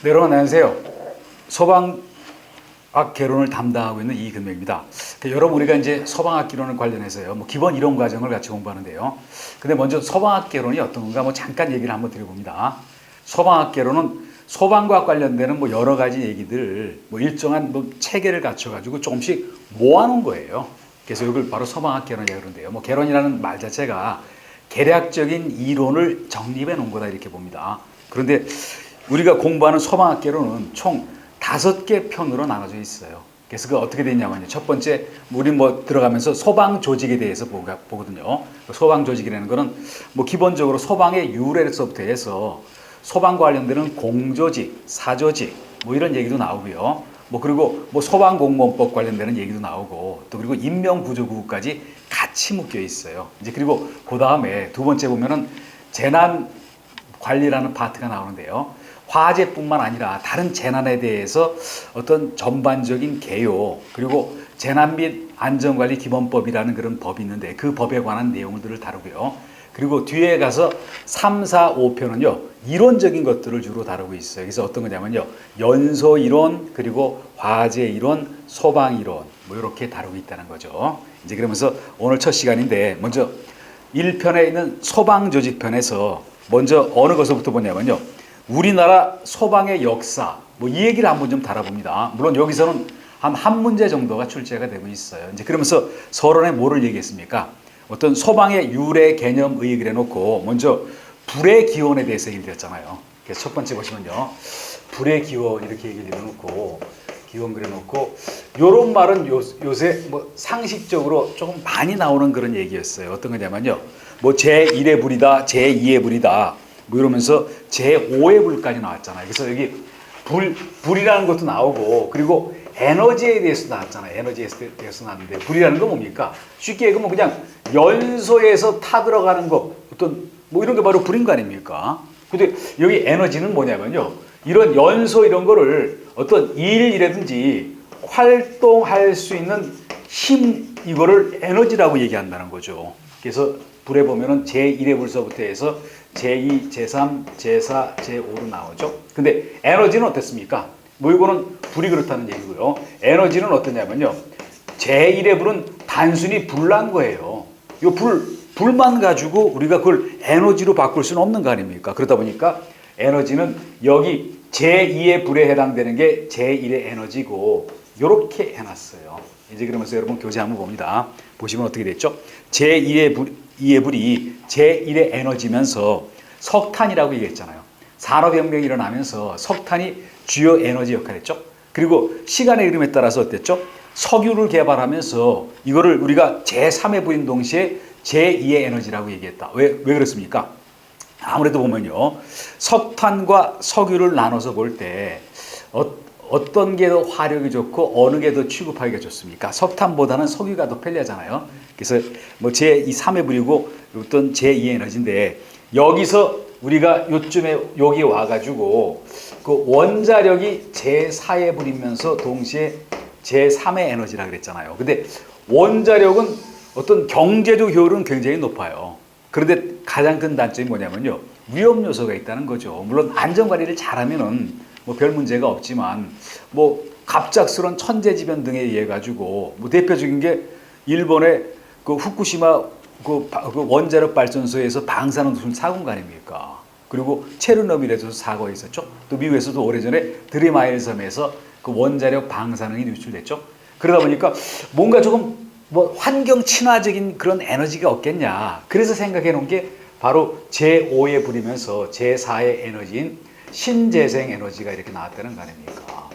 네, 여러분 안녕하세요. 소방학 개론을 담당하고 있는 이근명입니다. 여러분 우리가 이제 소방학 개론을 관련해서요, 기본 이론 과정을 같이 공부하는데요. 근데 먼저 소방학 개론이 어떤 건가 잠깐 얘기를 한번 드려봅니다. 소방학 개론은 소방과 관련되는 여러 가지 얘기들 일정한 체계를 갖춰가지고 조금씩 모아놓은 거예요. 그래서 이걸 바로 소방학 개론이라고 그러는데요. 개론이라는 말 자체가 개략적인 이론을 정립해 놓은 거다 이렇게 봅니다. 그런데 우리가 공부하는 소방학 개론은 총 5개 편으로 나눠져 있어요. 그래서 그 어떻게 되냐면요. 첫 번째, 우리 들어가면서 소방 조직에 대해서 보거든요. 소방 조직이라는 거는 기본적으로 소방의 유래로서부터 해서 소방과 관련되는 공조직, 사조직 이런 얘기도 나오고요. 그리고 소방공무원법 관련되는 얘기도 나오고 또 그리고 인명구조구까지 같이 묶여 있어요. 이제 그리고 그 다음에 두 번째 보면은 재난 관리라는 파트가 나오는데요. 화재뿐만 아니라 다른 재난에 대해서 어떤 전반적인 개요, 그리고 재난 및 안전관리 기본법이라는 그런 법이 있는데 그 법에 관한 내용들을 다루고요. 그리고 뒤에 가서 3, 4, 5편은요, 이론적인 것들을 주로 다루고 있어요. 그래서 어떤 거냐면요, 연소 이론, 그리고 화재 이론, 소방 이론, 이렇게 다루고 있다는 거죠. 이제 그러면서 오늘 첫 시간인데, 먼저 1편에 있는 소방 조직 편에서 먼저 어느 것부터 보냐면요, 우리나라 소방의 역사, 이 얘기를 한번 좀 다뤄봅니다. 물론 여기서는 한 문제 정도가 출제가 되고 있어요. 이제 그러면서 서론에 뭐를 얘기했습니까? 어떤 소방의 유래 개념 의익을 해놓고 먼저 불의 기원에 대해서 얘기를 드렸잖아요. 그래서 첫 번째 보시면요, 불의 기원 이렇게 얘기를 해놓고 기원 그려놓고 요런 말은 요새 상식적으로 조금 많이 나오는 그런 얘기였어요. 어떤 거냐면요, 제1의 불이다, 제2의 불이다. 이러면서 제5의 불까지 나왔잖아요. 그래서 여기 불이라는 것도 나오고 그리고 에너지에 대해서 나왔잖아요. 에너지에 대해서 나왔는데 불이라는 건 뭡니까? 쉽게 얘기하면 그냥 연소에서 타들어가는 것, 어떤 이런 게 바로 불인 거 아닙니까? 근데 여기 에너지는 뭐냐면요, 이런 연소 이런 거를 어떤 일이라든지 활동할 수 있는 힘, 이거를 에너지라고 얘기한다는 거죠. 그래서 불에 보면은 제1의 불서부터 해서 제2, 제3, 제4, 제5로 나오죠. 근데 에너지는 어땠습니까? 이거는 불이 그렇다는 얘기고요. 에너지는 어떠냐면요, 제1의 불은 단순히 불난 거예요. 이 불만 가지고 우리가 그걸 에너지로 바꿀 수는 없는 거 아닙니까? 그러다 보니까 에너지는 여기 제2의 불에 해당되는 게 제1의 에너지고 이렇게 해놨어요. 이제 그러면서 여러분 교재 한번 봅니다. 보시면 어떻게 됐죠? 제2의 불이 제1의 에너지면서 석탄이라고 얘기했잖아요. 산업혁명이 일어나면서 석탄이 주요 에너지 역할을 했죠. 그리고 시간의 흐름에 따라서 어땠죠? 석유를 개발하면서 이거를 우리가 제3의 불인 동시에 제2의 에너지라고 얘기했다. 왜 그렇습니까? 아무래도 보면요, 석탄과 석유를 나눠서 볼 때 어떤 게 더 화력이 좋고 어느 게 더 취급하기가 좋습니까? 석탄보다는 석유가 더 편리하잖아요. 그래서 제2, 3의 불이고 어떤 제2의 에너지인데, 여기서 우리가 요쯤에 여기 와가지고 그 원자력이 제4의 불이면서 동시에 제3의 에너지라 그랬잖아요. 근데 원자력은 어떤 경제적 효율은 굉장히 높아요. 그런데 가장 큰 단점이 뭐냐면요, 위험 요소가 있다는 거죠. 물론 안전관리를 잘하면은 별 문제가 없지만 갑작스러운 천재지변 등에 의해 가지고 대표적인 게 일본의 그 후쿠시마 그 원자력 발전소에서 방사능 무슨 사고인 거 아닙니까? 그리고 체르노빌에서 사고가 있었죠. 또 미국에서도 오래전에 드리마일 섬에서 그 원자력 방사능이 유출됐죠. 그러다 보니까 뭔가 조금 환경 친화적인 그런 에너지가 없겠냐. 그래서 생각해 놓은 게 바로 제5의 불이면서 제4의 에너지인 신재생 에너지가 이렇게 나왔다는 거 아닙니까?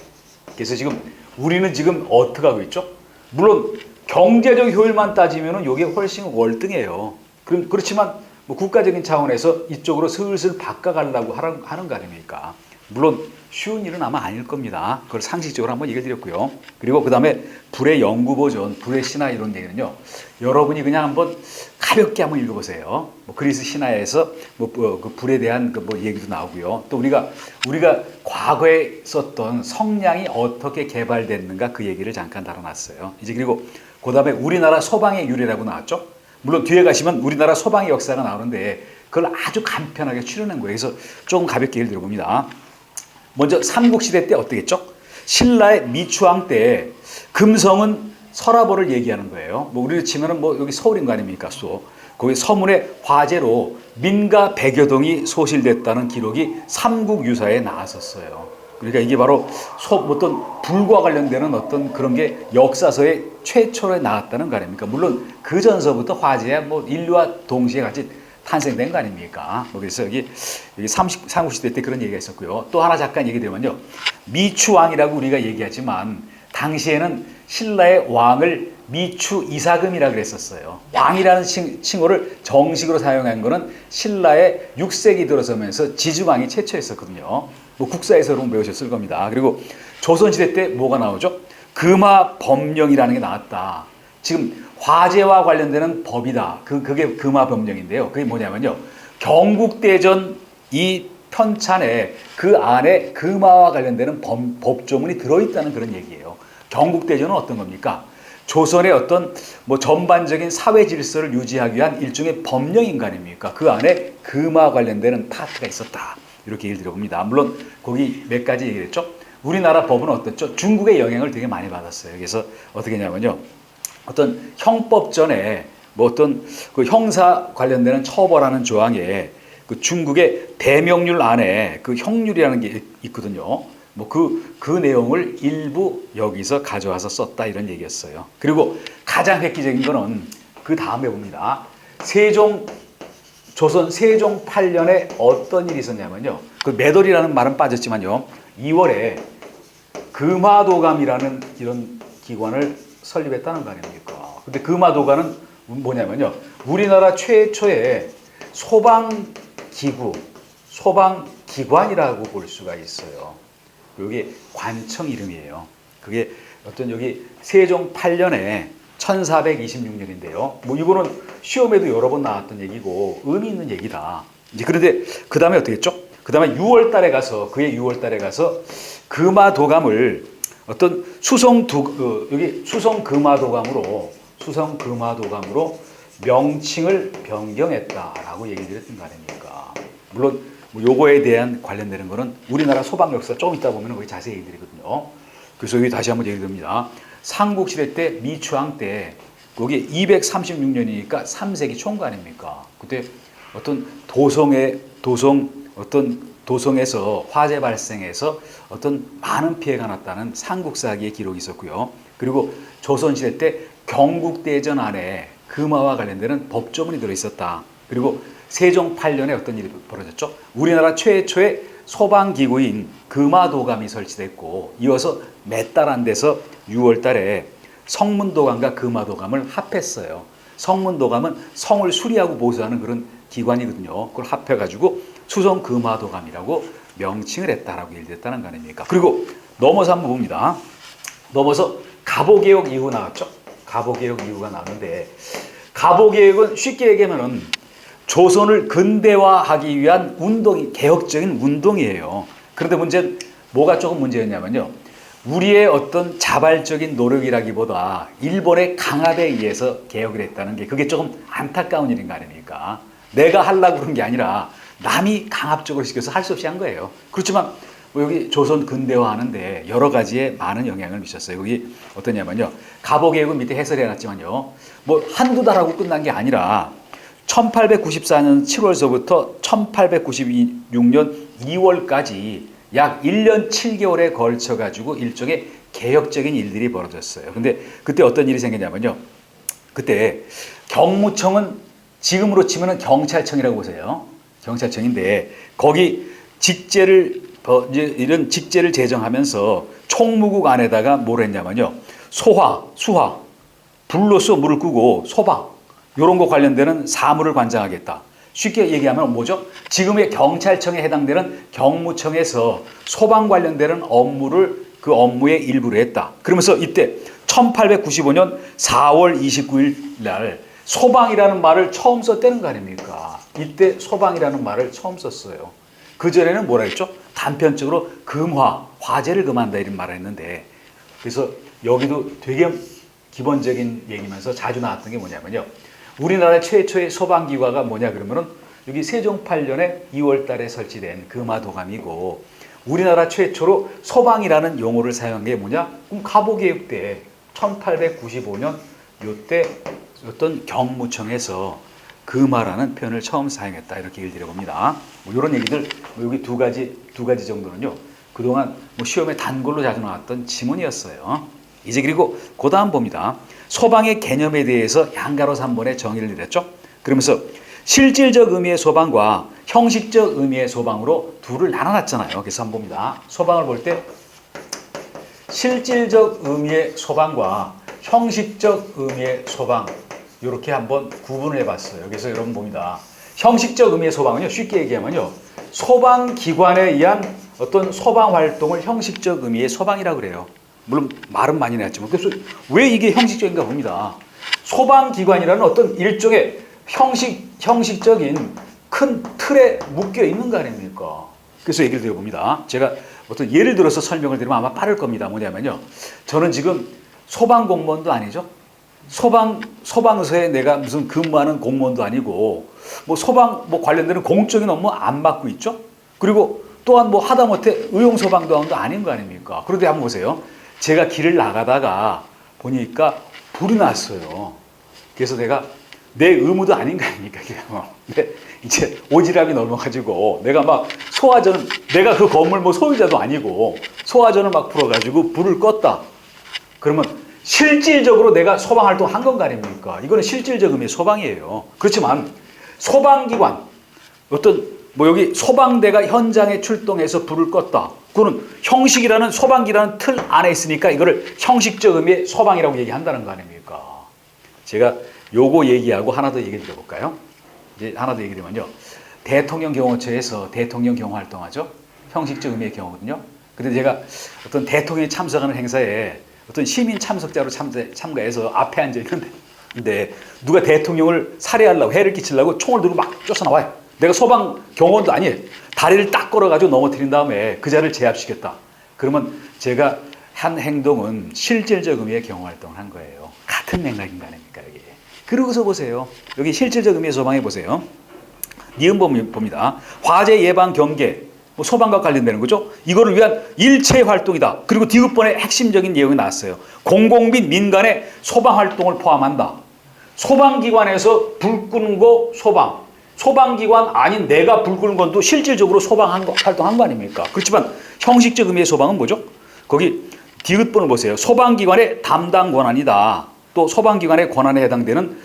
그래서 지금 우리는 지금 어떻게 하고 있죠? 물론 경제적 효율만 따지면은 이게 훨씬 월등해요. 그렇지만 국가적인 차원에서 이쪽으로 슬슬 바꿔가려고 하는 거 아닙니까? 물론 쉬운 일은 아마 아닐 겁니다. 그걸 상식적으로 한번 얘기 드렸고요. 그리고 그 다음에 불의 연구 버전, 불의 신화 이런 얘기는요, 여러분이 그냥 한번 가볍게 한번 읽어보세요. 그리스 신화에서 그 불에 대한 얘기도 나오고요. 또 우리가 과거에 썼던 성냥이 어떻게 개발됐는가 그 얘기를 잠깐 다뤄놨어요. 이제 그리고 그 다음에 우리나라 소방의 유래라고 나왔죠. 물론 뒤에 가시면 우리나라 소방의 역사가 나오는데 그걸 아주 간편하게 추려낸 거예요. 그래서 조금 가볍게 예를 들어봅니다. 먼저 삼국시대 때 어떻겠죠? 신라의 미추왕 때 금성은 서라벌을 얘기하는 거예요. 뭐 우리로 치면은 뭐 여기 서울인 거 아닙니까? 거기 서문의 화재로 민가 100여 동이 소실됐다는 기록이 삼국유사에 나왔었어요. 그러니까 이게 바로 어떤 불과 관련되는 어떤 그런 게 역사서에 최초로 나왔다는 거 아닙니까? 물론 그 전서부터 화재야 뭐 인류와 동시에 같이 탄생된 거 아닙니까? 그래서 여기 삼국시대 때 그런 얘기가 있었고요. 또 하나 잠깐 얘기 드리면요. 미추왕이라고 우리가 얘기하지만 당시에는 신라의 왕을 미추 이사금이라 그랬었어요. 왕이라는 칭호를 정식으로 사용한 거는 신라의 6세기 들어서면서 지주왕이 최초였었거든요. 뭐 국사에서 배우셨을 겁니다. 그리고 조선시대 때 뭐가 나오죠? 금화법령이라는 게 나왔다. 지금 화재와 관련되는 법이다. 그게 금화법령인데요. 그게 뭐냐면요. 경국대전 이 편찬에 그 안에 금화와 관련되는 법조문이 들어있다는 그런 얘기예요. 경국대전은 어떤 겁니까? 조선의 어떤 뭐 전반적인 사회 질서를 유지하기 위한 일종의 법령인 거 아닙니까? 그 안에 금화 관련되는 파트가 있었다. 이렇게 얘기를 드려봅니다. 물론 거기 몇 가지 얘기를 했죠. 우리나라 법은 어떻죠? 중국의 영향을 되게 많이 받았어요. 그래서 어떻게 했냐면요. 어떤 형법전에 뭐 어떤 그 형사 관련되는 처벌하는 조항에 그 중국의 대명률 안에 그 형률이라는 게 있거든요. 뭐 그 내용을 일부 여기서 가져와서 썼다 이런 얘기였어요. 그리고 가장 획기적인 거는 그 다음에 봅니다. 조선 세종 8년에 어떤 일이 있었냐면요. 그 매돌이라는 말은 빠졌지만요. 2월에 금화도감이라는 이런 기관을 설립했다는 거 아닙니까? 근데 금화도감은 뭐냐면요. 우리나라 최초의 소방기구, 소방기관이라고 볼 수가 있어요. 여기 관청 이름이에요. 그게 어떤 여기 세종 8년에 1426년인데요. 뭐 이거는 시험에도 여러 번 나왔던 얘기고 의미 있는 얘기다. 이제 그런데 그 다음에 어떻게 했죠? 그 다음에 6월 달에 가서 금화도감을 어떤 여기 수성금화도감으로 명칭을 변경했다라고 얘기 드렸던 거 아닙니까? 물론 뭐 요거에 대한 관련되는 거는 우리나라 소방 역사 조금 있다 보면 거기 자세히 얘기 드리거든요. 그래서 여기 다시 한번 얘기 드립니다. 삼국시대 때 미추왕 때 거기 236년이니까 3세기 초인 거 아닙니까? 그때 어떤 도성에서 화재 발생해서 어떤 많은 피해가 났다는 삼국사기의 기록이 있었고요. 그리고 조선시대 때 경국대전 안에 금화와 관련되는 법조문이 들어있었다. 그리고 세종 8년에 어떤 일이 벌어졌죠? 우리나라 최초의 소방기구인 금화도감이 설치됐고 이어서 몇 달 안 돼서 6월 달에 성문도감과 금화도감을 합했어요. 성문도감은 성을 수리하고 보수하는 그런 기관이거든요. 그걸 합해가지고 수성금화도감이라고 명칭을 했다라고 얘기했다는 거 아닙니까? 그리고 넘어서 한번 봅니다. 넘어서 갑오개혁 이후 나왔죠? 갑오개혁 이후가 나오는데 갑오개혁은 쉽게 얘기하면은 조선을 근대화하기 위한 개혁적인 운동이에요. 그런데 문제는 뭐가 조금 문제였냐면요. 우리의 어떤 자발적인 노력이라기보다 일본의 강압에 의해서 개혁을 했다는 게 그게 조금 안타까운 일인 거 아닙니까? 내가 하려고 그런 게 아니라 남이 강압적으로 시켜서 할 수 없이 한 거예요. 그렇지만 뭐 여기 조선 근대화하는데 여러 가지에 많은 영향을 미쳤어요. 여기 어떠냐면요. 갑오개혁은 밑에 해설해 놨지만요. 뭐 한두 달하고 끝난 게 아니라 1894년 7월서부터 1896년 2월까지 약 1년 7개월에 걸쳐 가지고 일종의 개혁적인 일들이 벌어졌어요. 근데 그때 어떤 일이 생겼냐면요. 그때 경무청은 지금으로 치면은 경찰청이라고 보세요. 경찰청인데 거기 이런 직제를 제정하면서 총무국 안에다가 뭘 했냐면요. 수화, 불로써 물을 끄고 소방 이런 거 관련되는 사무를 관장하겠다. 쉽게 얘기하면 뭐죠? 지금의 경찰청에 해당되는 경무청에서 소방 관련되는 업무를 그 업무의 일부를 했다. 그러면서 이때 1895년 4월 29일 날 소방이라는 말을 처음 썼다는 거 아닙니까? 이때 소방이라는 말을 처음 썼어요. 그전에는 뭐라 했죠? 단편적으로 화재를 금한다 이런 말을 했는데 그래서 여기도 되게 기본적인 얘기면서 자주 나왔던 게 뭐냐면요. 우리나라 최초의 소방기관가 뭐냐 그러면은 여기 세종 8년에 2월 달에 설치된 금화도감이고 우리나라 최초로 소방이라는 용어를 사용한 게 뭐냐? 그럼 갑오개혁 때 1895년 요때 어떤 경무청에서 금화라는 표현을 처음 사용했다 이렇게 얘기를 드려봅니다. 뭐 이런 얘기들 여기 두 가지 정도는요. 그동안 뭐 시험에 단골로 자주 나왔던 지문이었어요. 이제 그리고 그 다음 봅니다. 소방의 개념에 대해서 양가로서 한 번에 정의를 내렸죠. 그러면서 실질적 의미의 소방과 형식적 의미의 소방으로 둘을 나눠놨잖아요. 그래서 한번 봅니다. 소방을 볼 때 실질적 의미의 소방과 형식적 의미의 소방 이렇게 한번 구분을 해봤어요. 여기서 여러분 봅니다. 형식적 의미의 소방은요. 쉽게 얘기하면요. 소방기관에 의한 어떤 소방 활동을 형식적 의미의 소방이라고 그래요. 물론 말은 많이 나왔지만 그래서 왜 이게 형식적인가 봅니다. 소방기관이라는 어떤 일종의 형식적인 큰 틀에 묶여 있는 거 아닙니까? 그래서 얘기를 드려봅니다. 제가 어떤 예를 들어서 설명을 드리면 아마 빠를 겁니다. 뭐냐면요. 저는 지금 소방 공무원도 아니죠. 소방서에 내가 무슨 근무하는 공무원도 아니고 뭐 소방 뭐 관련되는 공적인 업무 안 맡고 있죠. 그리고 또한 뭐 하다못해 의용소방대원도 아닌 거 아닙니까? 그런데 한번 보세요. 제가 길을 나가다가 보니까 불이 났어요. 그래서 내가 내 의무도 아닌 거 아닙니까? 근데 이제 오지랖이 넓어가지고 내가 막 내가 그 건물 뭐 소유자도 아니고 소화전을 막 풀어가지고 불을 껐다. 그러면 실질적으로 내가 소방 활동 한 건 거 아닙니까? 이거는 실질적 의미의 소방이에요. 그렇지만 소방기관, 어떤 뭐 여기 소방대가 현장에 출동해서 불을 껐다. 그거는 형식이라는 소방기라는 틀 안에 있으니까 이거를 형식적 의미의 소방이라고 얘기한다는 거 아닙니까? 제가 요거 얘기하고 하나 더 얘기 드려볼까요? 이제 하나 더 얘기 드리면요. 대통령 경호처에서 대통령 경호 활동하죠. 형식적 의미의 경호거든요. 근데 제가 어떤 대통령이 참석하는 행사에 어떤 시민 참석자로 참가해서 앞에 앉아 있는데 근데 누가 대통령을 살해하려고 해를 끼치려고 총을 들고 막 쫓아나와요. 내가 소방 경호원도 아니에요. 다리를 딱 걸어가지고 넘어뜨린 다음에 그 자리를 제압시켰다. 그러면 제가 한 행동은 실질적 의미의 경호 활동을 한 거예요. 같은 맥락인 거 아닙니까 여기. 그러고서 보세요. 여기 실질적 의미의 소방해 보세요. 니은 봅니다. 화재 예방 경계 뭐 소방과 관련되는 거죠. 이거를 위한 일체 활동이다. 그리고 디귿번에 핵심적인 내용이 나왔어요. 공공 및 민간의 소방 활동을 포함한다. 소방기관에서 불 끄는 거 소방. 소방기관 아닌 내가 불 끄는 건도 실질적으로 활동한 거 아닙니까? 그렇지만 형식적 의미의 소방은 뭐죠? 거기 디귿번을 보세요. 소방기관의 담당 권한이다. 또 소방기관의 권한에 해당되는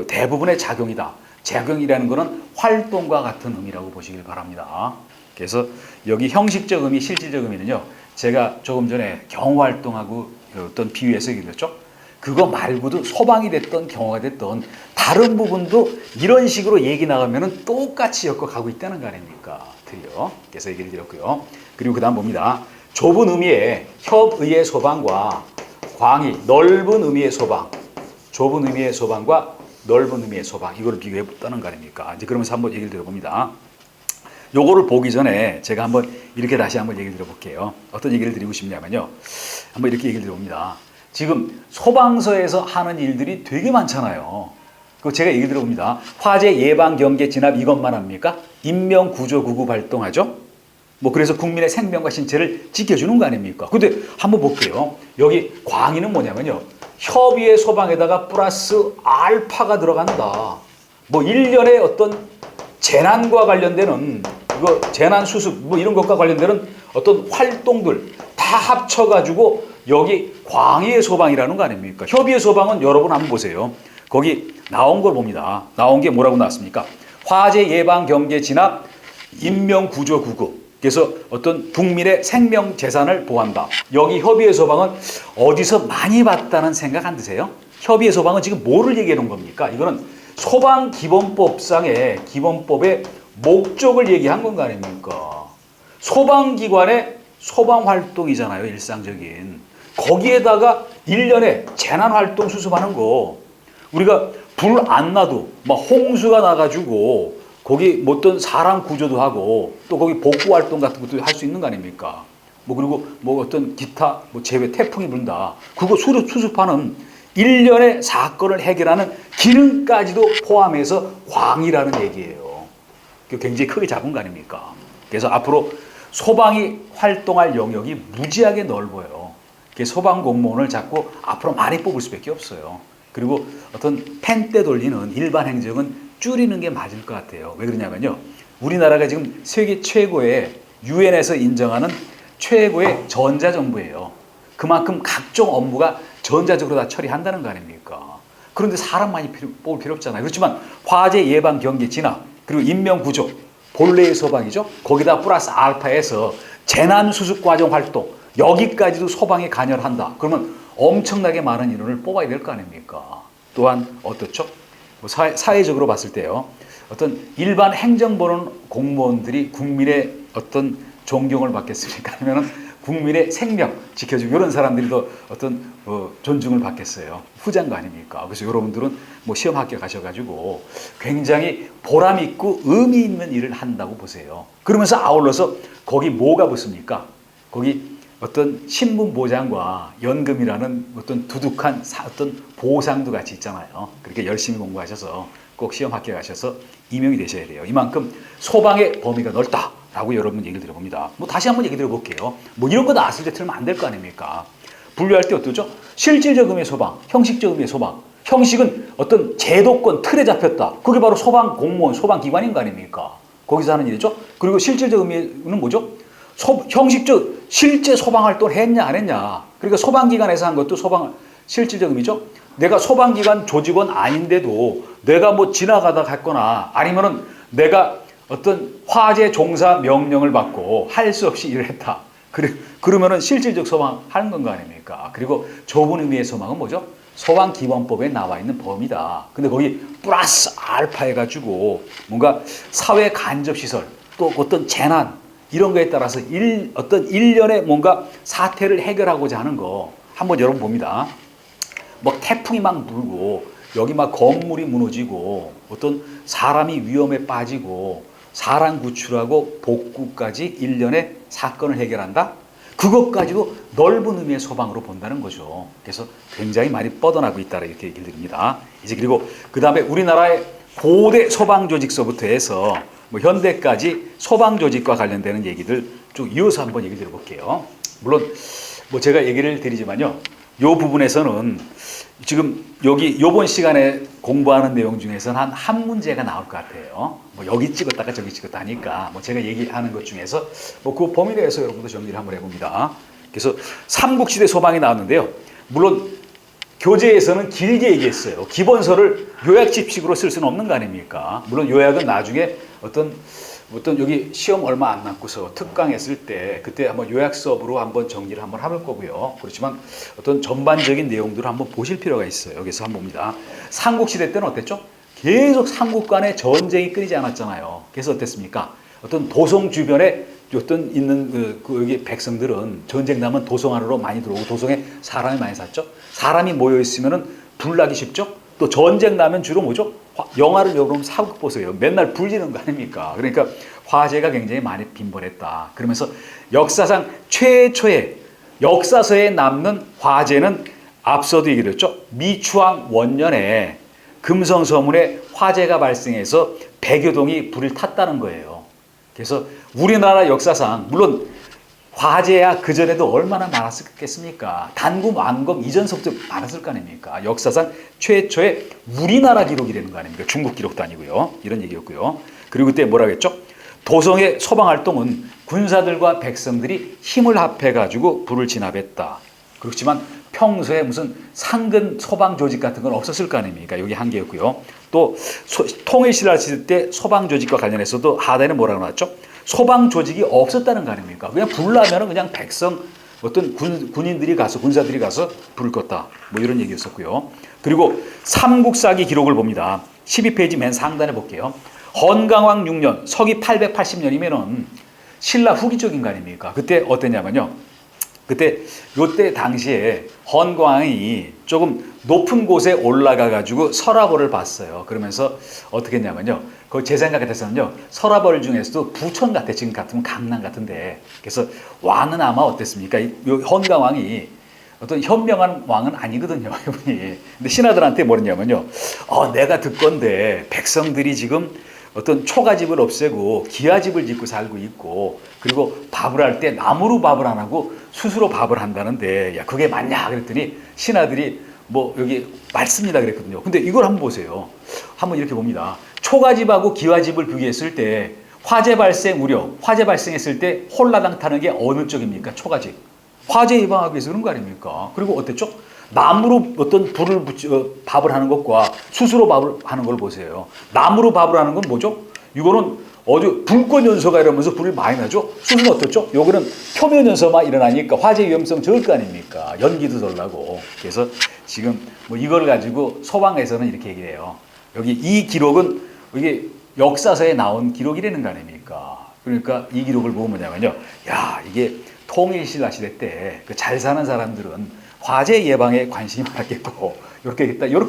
대부분의 작용이다. 작용이라는 것은 활동과 같은 의미라고 보시길 바랍니다. 그래서 여기 형식적 의미, 실질적 의미는요. 제가 조금 전에 경호활동하고 어떤 비유해서 얘기했죠. 그거 말고도 소방이 됐던 경호가 됐던 다른 부분도 이런 식으로 얘기 나가면 똑같이 엮어가고 있다는 거 아닙니까? 틀려. 그래서 얘기를 드렸고요. 그리고 그 다음 봅니다. 좁은 의미의 협의의 소방과 광의, 넓은 의미의 소방. 좁은 의미의 소방과 넓은 의미의 소방. 이거를 비교해봤다는 거 아닙니까? 이제 그러면서 한번 얘기를 들어봅니다. 요거를 보기 전에 제가 한번 이렇게 다시 한번 얘기를 드려볼게요. 어떤 얘기를 드리고 싶냐면요. 한번 이렇게 얘기를 드려봅니다. 지금 소방서에서 하는 일들이 되게 많잖아요. 그 제가 얘기 들어봅니다. 화재 예방 경계 진압 이것만 합니까? 인명 구조 구급 활동하죠. 뭐 그래서 국민의 생명과 신체를 지켜주는 거 아닙니까? 근데 한번 볼게요. 여기 광의는 뭐냐면요. 협의의 소방에다가 플러스 알파가 들어간다. 뭐 일련의 어떤 재난과 관련되는 이거 재난 수습 뭐 이런 것과 관련되는 어떤 활동들 다 합쳐가지고 여기 광의의 소방이라는 거 아닙니까? 협의의 소방은 여러분 한번 보세요. 거기 나온 걸 봅니다. 나온 게 뭐라고 나왔습니까? 화재 예방 경계 진압 인명 구조 구급. 그래서 어떤 국민의 생명 재산을 보호한다. 여기 협의의 소방은 어디서 많이 봤다는 생각 안 드세요? 협의의 소방은 지금 뭐를 얘기해 놓은 겁니까? 이거는 소방기본법상의 기본법의 목적을 얘기한 건 거 아닙니까? 소방기관의 소방활동이잖아요. 일상적인. 거기에다가 1년에 재난활동 수습하는 거. 우리가 불 안 나도 막 홍수가 나가지고 거기 뭐 어떤 사람 구조도 하고 또 거기 복구활동 같은 것도 할 수 있는 거 아닙니까? 뭐 그리고 뭐 어떤 기타 뭐 재해 태풍이 분다. 그거 수습하는 1년의 사건을 해결하는 기능까지도 포함해서 광이라는 얘기예요. 굉장히 크게 잡은 거 아닙니까? 그래서 앞으로 소방이 활동할 영역이 무지하게 넓어요. 소방 공무원을 자꾸 앞으로 많이 뽑을 수밖에 없어요. 그리고 어떤 펜대 돌리는 일반 행정은 줄이는 게 맞을 것 같아요. 왜 그러냐면요. 우리나라가 지금 세계 최고의 유엔에서 인정하는 최고의 전자정부예요. 그만큼 각종 업무가 전자적으로 다 처리한다는 거 아닙니까? 그런데 사람 많이 뽑을 필요 없잖아요. 그렇지만 화재 예방 경계 진압 그리고 인명구조 본래의 소방이죠. 거기다 플러스 알파에서 재난수습 과정 활동 여기까지도 소방에 관여한다. 그러면 엄청나게 많은 인원을 뽑아야 될 거 아닙니까? 또한 어떻죠? 뭐 사회적으로 봤을 때요. 어떤 일반 행정 보는 공무원들이 국민의 어떤 존경을 받겠습니까? 아니면은 국민의 생명 지켜주고 이런 사람들이 더 어떤 존중을 받겠어요. 후자인 거 아닙니까? 그래서 여러분들은 뭐 시험 합격하셔가지고 굉장히 보람 있고 의미 있는 일을 한다고 보세요. 그러면서 아울러서 거기 뭐가 붙습니까? 거기 어떤 신분 보장과 연금이라는 어떤 두둑한 어떤 보상도 같이 있잖아요. 그렇게 열심히 공부하셔서 꼭 시험 합격하셔서 임용이 되셔야 돼요. 이만큼 소방의 범위가 넓다라고 여러분 얘기를 들어봅니다. 뭐 다시 한번 얘기 들어볼게요. 뭐 이런 거 나왔을 때 틀면 안 될 거 아닙니까? 분류할 때 어떠죠? 실질적 의미의 소방, 형식적 의미의 소방. 형식은 어떤 제도권 틀에 잡혔다. 그게 바로 소방 공무원, 소방 기관인 거 아닙니까? 거기서 하는 일이죠. 그리고 실질적 의미는 뭐죠? 형식적 실제 소방 활동을 했냐 안 했냐. 그러니까 소방기관에서 한 것도 실질적 의미죠. 내가 소방기관 조직원 아닌데도 내가 뭐 지나가다 갔거나 아니면은 내가 어떤 화재 종사 명령을 받고 할 수 없이 일을 했다. 그러면은 실질적 소방 하는 건 거 아닙니까? 그리고 좁은 의미의 소방은 뭐죠? 소방기본법에 나와 있는 범위다. 근데 거기 플러스 알파 해가지고 뭔가 사회 간접시설 또 어떤 재난 이런 거에 따라서 어떤 일련의 뭔가 사태를 해결하고자 하는 거 한번 여러분 봅니다. 뭐 태풍이 막 불고 여기 막 건물이 무너지고 어떤 사람이 위험에 빠지고 사람 구출하고 복구까지 일련의 사건을 해결한다? 그것까지도 넓은 의미의 소방으로 본다는 거죠. 그래서 굉장히 많이 뻗어나고 있다 이렇게 얘기를 드립니다. 이제 그리고 그 다음에 우리나라의 고대 소방 조직서부터 해서 뭐 현대까지 소방 조직과 관련되는 얘기들 쭉 이어서 한번 얘기 드려볼게요. 물론 뭐 제가 얘기를 드리지만요. 이 부분에서는 지금 여기 요번 시간에 공부하는 내용 중에서는 한 문제가 나올 것 같아요. 뭐 여기 찍었다가 저기 찍었다 하니까 뭐 제가 얘기하는 것 중에서 뭐 그 범위 내에서 여러분도 정리를 한번 해봅니다. 그래서 삼국시대 소방이 나왔는데요. 물론 교재에서는 길게 얘기했어요. 기본서를 요약집식으로 쓸 수는 없는 거 아닙니까? 물론 요약은 나중에 어떤 여기 시험 얼마 안 남고서 특강했을 때 그때 한번 요약 수업으로 한번 정리를 한번 해볼 거고요. 그렇지만 어떤 전반적인 내용들을 한번 보실 필요가 있어요. 여기서 한번 봅니다. 삼국시대 때는 어땠죠? 계속 삼국 간에 전쟁이 끊이지 않았잖아요. 그래서 어땠습니까? 어떤 도성 주변에 어떤 있는 여기 백성들은 전쟁 나면 도성안으로 많이 들어오고 도성에 사람이 많이 샀죠. 사람이 모여 있으면은 불나기 쉽죠. 또 전쟁 나면 주로 뭐죠? 영화를 여러분 사극 보세요. 맨날 불지는 거 아닙니까? 그러니까 화재가 굉장히 많이 빈번했다. 그러면서 역사상 최초의 역사서에 남는 화재는 앞서도 얘기를 했죠. 미추왕 원년에 금성서문에 화재가 발생해서 100여 동이 불을 탔다는 거예요. 그래서 우리나라 역사상 물론 화재야 그전에도 얼마나 많았겠습니까? 단금, 완검 이전서부터 많았을 거 아닙니까? 역사상 최초의 우리나라 기록이라는 거 아닙니까? 중국 기록도 아니고요. 이런 얘기였고요. 그리고 그때 뭐라고 했죠? 도성의 소방활동은 군사들과 백성들이 힘을 합해가지고 불을 진압했다. 그렇지만 평소에 무슨 상근 소방 조직 같은 건 없었을 거 아닙니까? 여기 한 개였고요. 또 통일신라 시대 때 소방 조직과 관련해서도 하단에는 뭐라고 나왔죠? 소방 조직이 없었다는 거 아닙니까? 그냥 불 나면은 그냥 백성 어떤 군인들이 가서 군사들이 가서 불을 껐다. 뭐 이런 얘기였었고요. 그리고 삼국사기 기록을 봅니다. 12페이지 맨 상단에 볼게요. 헌강왕 6년 서기 880년이면은 신라 후기 쪽인 거 아닙니까? 그때 어땠냐면요. 요때 당시에 헌광이 조금 높은 곳에 올라가 가지고 서라벌을 봤어요. 그러면서 어떻게 했냐면요. 제 생각 같아서는요. 서라벌 중에서도 부천 같아. 지금 같으면 강남 같은데. 그래서 왕은 아마 어땠습니까? 헌광왕이 어떤 현명한 왕은 아니거든요. 이분이. 근데 신하들한테 뭐랬냐면요. 내가 듣건데 백성들이 지금 어떤 초가집을 없애고 기와집을 짓고 살고 있고, 그리고 밥을 할 때 나무로 밥을 안 하고 숯으로 밥을 한다는데, 야, 그게 맞냐 그랬더니 신하들이 뭐 여기 맞습니다 그랬거든요. 근데 이걸 한번 보세요. 한번 이렇게 봅니다. 초가집하고 기와집을 비교했을 때 화재 발생 우려, 화재 발생했을 때 홀라당 타는 게 어느 쪽입니까? 초가집. 화재 예방하기 위해서 그런 거 아닙니까? 그리고 어땠죠? 나무로 어떤 불을 밥을 하는 것과 숯으로 밥을 하는 걸 보세요. 나무로 밥을 하는 건 뭐죠? 이거는 아주 불꽃 연소가 이러면서 불이 많이 나죠? 숯은 어떻죠? 요거는 표면 연소만 일어나니까 화재 위험성 적을 거 아닙니까? 연기도 덜 나고. 그래서 지금 뭐 이걸 가지고 소방에서는 이렇게 얘기해요. 여기 이 기록은 이게 역사서에 나온 기록이라는 거 아닙니까? 그러니까 이 기록을 보면 뭐냐면요. 야, 이게 통일신라 시대 때 그 잘 사는 사람들은 화재 예방에 관심이 많았겠고, 이렇게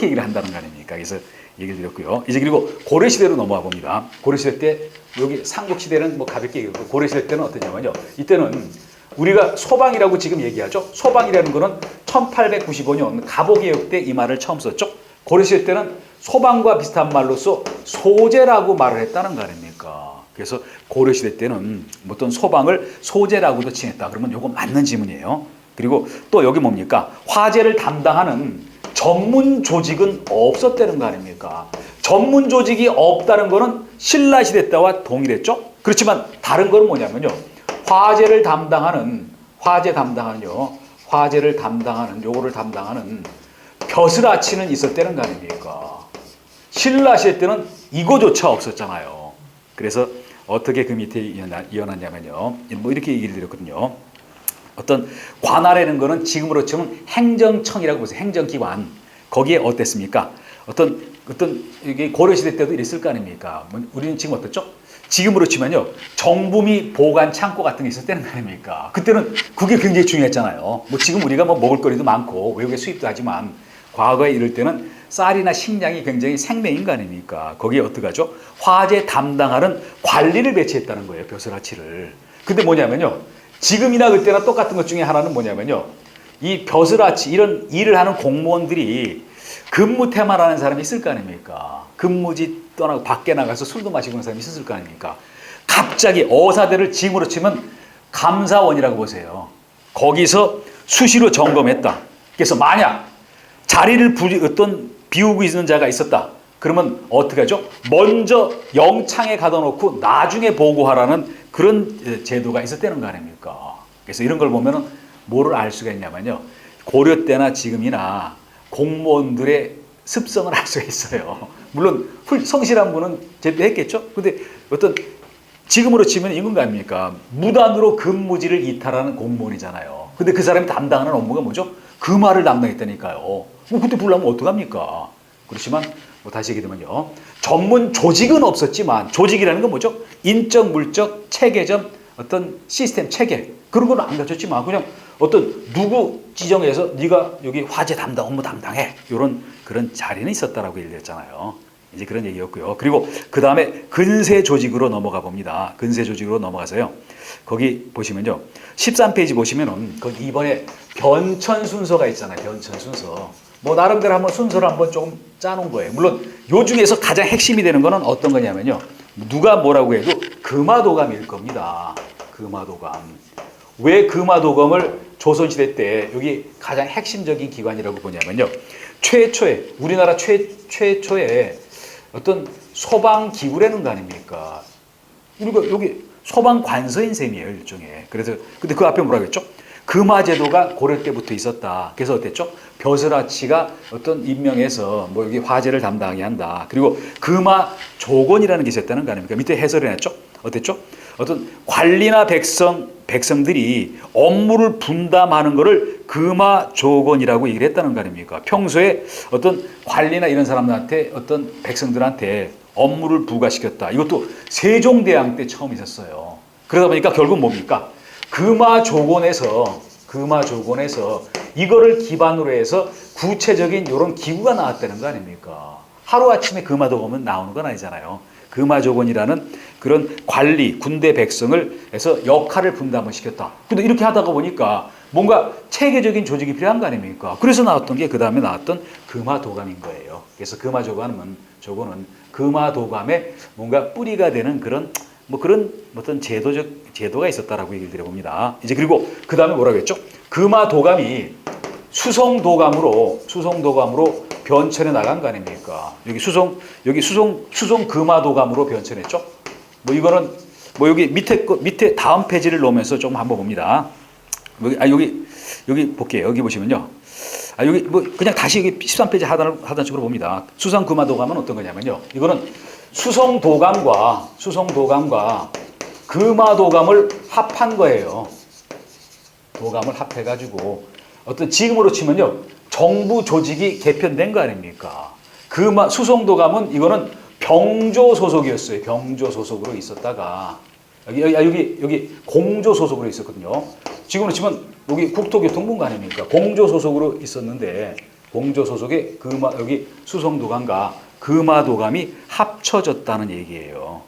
얘기를 한다는 거 아닙니까? 그래서 얘기를 드렸고요. 이제 그리고 고려시대로 넘어가 봅니다. 고려시대 때, 여기 삼국시대는 뭐 가볍게 얘기하고, 고려시대 때는 어떠냐면요. 이때는 우리가 소방이라고 지금 얘기하죠. 소방이라는 거는 1895년 갑오개혁 때 이 말을 처음 썼죠. 고려시대 때는 소방과 비슷한 말로서 소재라고 말을 했다는 거 아닙니까? 그래서 고려시대 때는 어떤 소방을 소재라고도 칭했다. 그러면 이거 맞는 지문이에요. 그리고 또 여기 뭡니까? 화재를 담당하는 전문 조직은 없었다는 거 아닙니까? 전문 조직이 없다는 거는 신라시대 때와 동일했죠? 그렇지만 다른 거는 뭐냐면요. 화재를 담당하는 요거를 담당하는 벼슬아치는 있었다는 거 아닙니까? 신라시대 때는 이거조차 없었잖아요. 그래서 어떻게 그 밑에 이어났냐면요. 뭐 이렇게 얘기를 드렸거든요. 어떤 관할이라는 거는 지금으로 치면 행정청이라고 보세요. 행정기관. 거기에 어땠습니까? 어떤 이게 고려시대 때도 이랬을 거 아닙니까? 우리는 지금 어떻죠? 지금으로 치면요. 정부미 보관 창고 같은 게 있었다는 거 아닙니까? 그때는 그게 굉장히 중요했잖아요. 뭐 지금 우리가 뭐 먹을 거리도 많고 외국에 수입도 하지만 과거에 이럴 때는 쌀이나 식량이 굉장히 생명인 거 아닙니까? 거기에 어떡하죠? 화재 담당하는 관리를 배치했다는 거예요. 벼슬아치를. 근데 뭐냐면요. 지금이나 그때나 똑같은 것 중에 하나는 뭐냐면요. 이 벼슬아치 이런 일을 하는 공무원들이 근무 태만하는 사람이 있을 거 아닙니까? 근무지 떠나고 밖에 나가서 술도 마시고 그런 사람이 있을 거 아닙니까? 갑자기 어사대를 지금으로 치면 감사원이라고 보세요. 거기서 수시로 점검했다. 그래서 만약 자리를 어떤 비우고 있는 자가 있었다. 그러면 어떻게 하죠? 먼저 영창에 가둬 놓고 나중에 보고하라는 그런 제도가 있었다는 거 아닙니까? 그래서 이런 걸 보면은 뭐를 알 수가 있냐면요. 고려 때나 지금이나 공무원들의 습성을 알 수가 있어요. 물론 성실한 분은 제대했겠죠. 근데 어떤 지금으로 치면 이건 거 아닙니까? 무단으로 근무지를 이탈하는 공무원이잖아요. 근데 그 사람이 담당하는 업무가 뭐죠? 그 말을 담당했다니까요. 뭐 그때 불나면 어떡합니까? 그렇지만 뭐 다시 얘기하면요. 전문 조직은 없었지만 조직이라는 건 뭐죠? 인적, 물적, 체계적 어떤 시스템, 체계 그런 건 안 갖췄지만 그냥 어떤 누구 지정해서 네가 여기 화재 담당 업무 담당해 이런 그런 자리는 있었다라고 얘기했잖아요. 이제 그런 얘기였고요. 그리고 그 다음에 근세 조직으로 넘어가 봅니다. 근세 조직으로 넘어가서요. 거기 보시면요. 13페이지 보시면은 거기 이번에 변천 순서가 있잖아요. 변천 순서. 뭐 나름대로 한번 순서를 한번 조금 짜놓은 거예요. 물론 요 중에서 가장 핵심이 되는 거는 어떤 거냐면요. 누가 뭐라고 해도 금화도감일 겁니다. 금화도감. 왜 금화도감을 조선시대 때 여기 가장 핵심적인 기관이라고 보냐면요. 최초에 우리나라 최초에 어떤 소방기구라는 거 아닙니까? 우리가 여기 소방관서인 셈이에요. 일종의. 그래서 근데 그 앞에 뭐라고 했죠? 금화제도가 고려 때부터 있었다. 그래서 어땠죠? 벼슬아치가 어떤 임명해서 뭐 여기 화재를 담당하게 한다. 그리고 금화조건이라는 게 있었다는 거 아닙니까? 밑에 해설을 했죠? 어땠죠? 어떤 관리나 백성들이 업무를 분담하는 것을 금화조건이라고 얘기를 했다는 거 아닙니까? 평소에 어떤 관리나 이런 사람들한테 어떤 백성들한테 업무를 부과시켰다. 이것도 세종대왕 때 처음 있었어요. 그러다 보니까 결국 뭡니까? 금화조건에서 이거를 기반으로 해서 구체적인 이런 기구가 나왔다는 거 아닙니까? 하루아침에 금화도검은 나오는 건 아니잖아요. 금화조건이라는 그런 관리, 군대 백성을 해서 역할을 분담을 시켰다. 근데 이렇게 하다가 보니까 뭔가 체계적인 조직이 필요한 거 아닙니까? 그래서 나왔던 게 그 다음에 나왔던 금화도감인 거예요. 그래서 금화조건은 금화도감의 뭔가 뿌리가 되는 그런 그런 어떤 제도가 있었다라고 얘기를 드려봅니다. 이제 그리고 그 다음에 뭐라고 했죠? 금화도감이 수성도감으로 변천해 나간 거 아닙니까? 여기 수성 금화도감으로 변천했죠? 이거는 여기 밑에 다음 페이지를 놓으면서 좀 한번 봅니다. 여기 볼게요. 여기 보시면요. 여기 그냥 다시 여기 13페이지 하단식으로 봅니다. 수성 금화도감은 어떤 거냐면요. 이거는 수성도감과 금화도감을 합한 거예요. 도감을 합해가지고 어떤 지금으로 치면요. 정부 조직이 개편된 거 아닙니까? 수성도감은 이거는 병조 소속이었어요. 병조 소속으로 있었다가 여기 공조 소속으로 있었거든요. 지금으로 치면 여기 국토교통부 아닙니까? 공조 소속으로 있었는데 공조 소속의 여기 수성도감과 금화도감이 합쳐졌다는 얘기예요.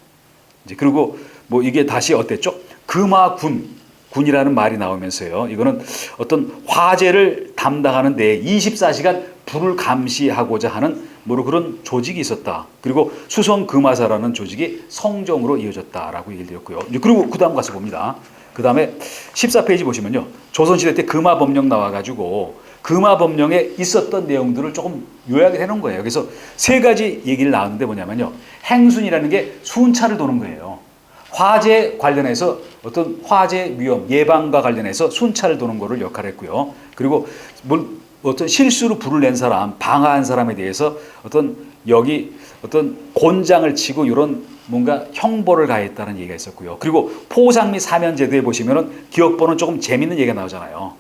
이제 그리고 이게 다시 어땠죠? 금화군이라는 말이 나오면서요. 이거는 어떤 화재를 담당하는 데 24시간 불을 감시하고자 하는 그런 조직이 있었다. 그리고 수성금화사라는 조직이 성정으로 이어졌다라고 얘기를 드렸고요. 그리고 그 다음 가서 봅니다. 그 다음에 14페이지 보시면요. 조선시대 때 금화법령 나와가지고 금화법령에 있었던 내용들을 조금 요약을 해놓은 거예요. 그래서 세 가지 얘기를 나왔는데 뭐냐면요. 행순이라는 게 순찰을 도는 거예요. 화재 관련해서 어떤 화재 위험 예방과 관련해서 순찰을 도는 거를 역할했고요. 그리고 어떤 실수로 불을 낸 사람, 방화한 사람에 대해서 어떤 곤장을 치고 이런 뭔가 형벌을 가했다는 얘기가 있었고요. 그리고 포상 및 사면 제도에 보시면은 기억보는 조금 재밌는 얘기가 나오잖아요.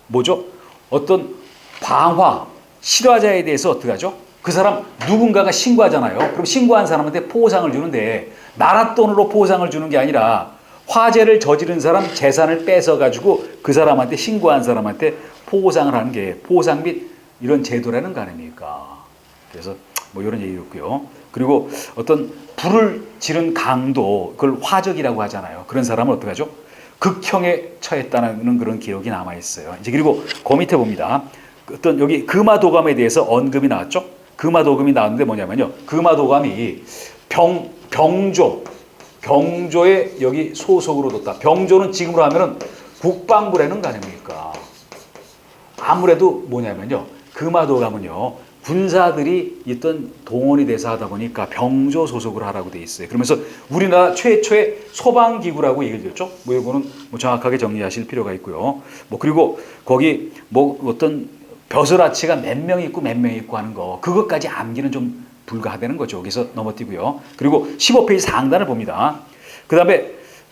뭐죠? 어떤 방화, 실화자에 대해서 어떻게 하죠? 그 사람 누군가가 신고하잖아요. 그럼 신고한 사람한테 포상을 주는데 나라 돈으로 포상을 주는 게 아니라 화재를 저지른 사람 재산을 뺏어가지고 그 사람한테 신고한 사람한테 포상을 하는 게 포상 및 이런 제도라는 거 아닙니까? 그래서 이런 얘기였고요. 그리고 어떤 불을 지른 강도 그걸 화적이라고 하잖아요. 그런 사람은 어떻게 하죠? 극형에 처했다는 그런 기록이 남아 있어요. 이제 그리고 그 밑에 봅니다. 어떤 여기 금화도감에 대해서 언급이 나왔죠? 금화도감이 나왔는데 뭐냐면요. 금화도감이 병조에 여기 소속으로 뒀다. 병조는 지금으로 하면은 국방부라는 거 아닙니까? 아무래도 뭐냐면요. 금화도감은요. 군사들이 있던 동원이 돼서 하다 보니까 병조 소속으로 하라고 돼 있어요. 그러면서 우리나라 최초의 소방기구라고 얘기를 드렸죠. 이거는 정확하게 정리하실 필요가 있고요. 그리고 거기 어떤 벼슬아치가 몇 명 있고 몇 명 있고 하는 거 그것까지 암기는 좀 불가하다는 거죠. 그래서 넘어뛰고요. 그리고 15페이지 상단을 봅니다. 그 다음에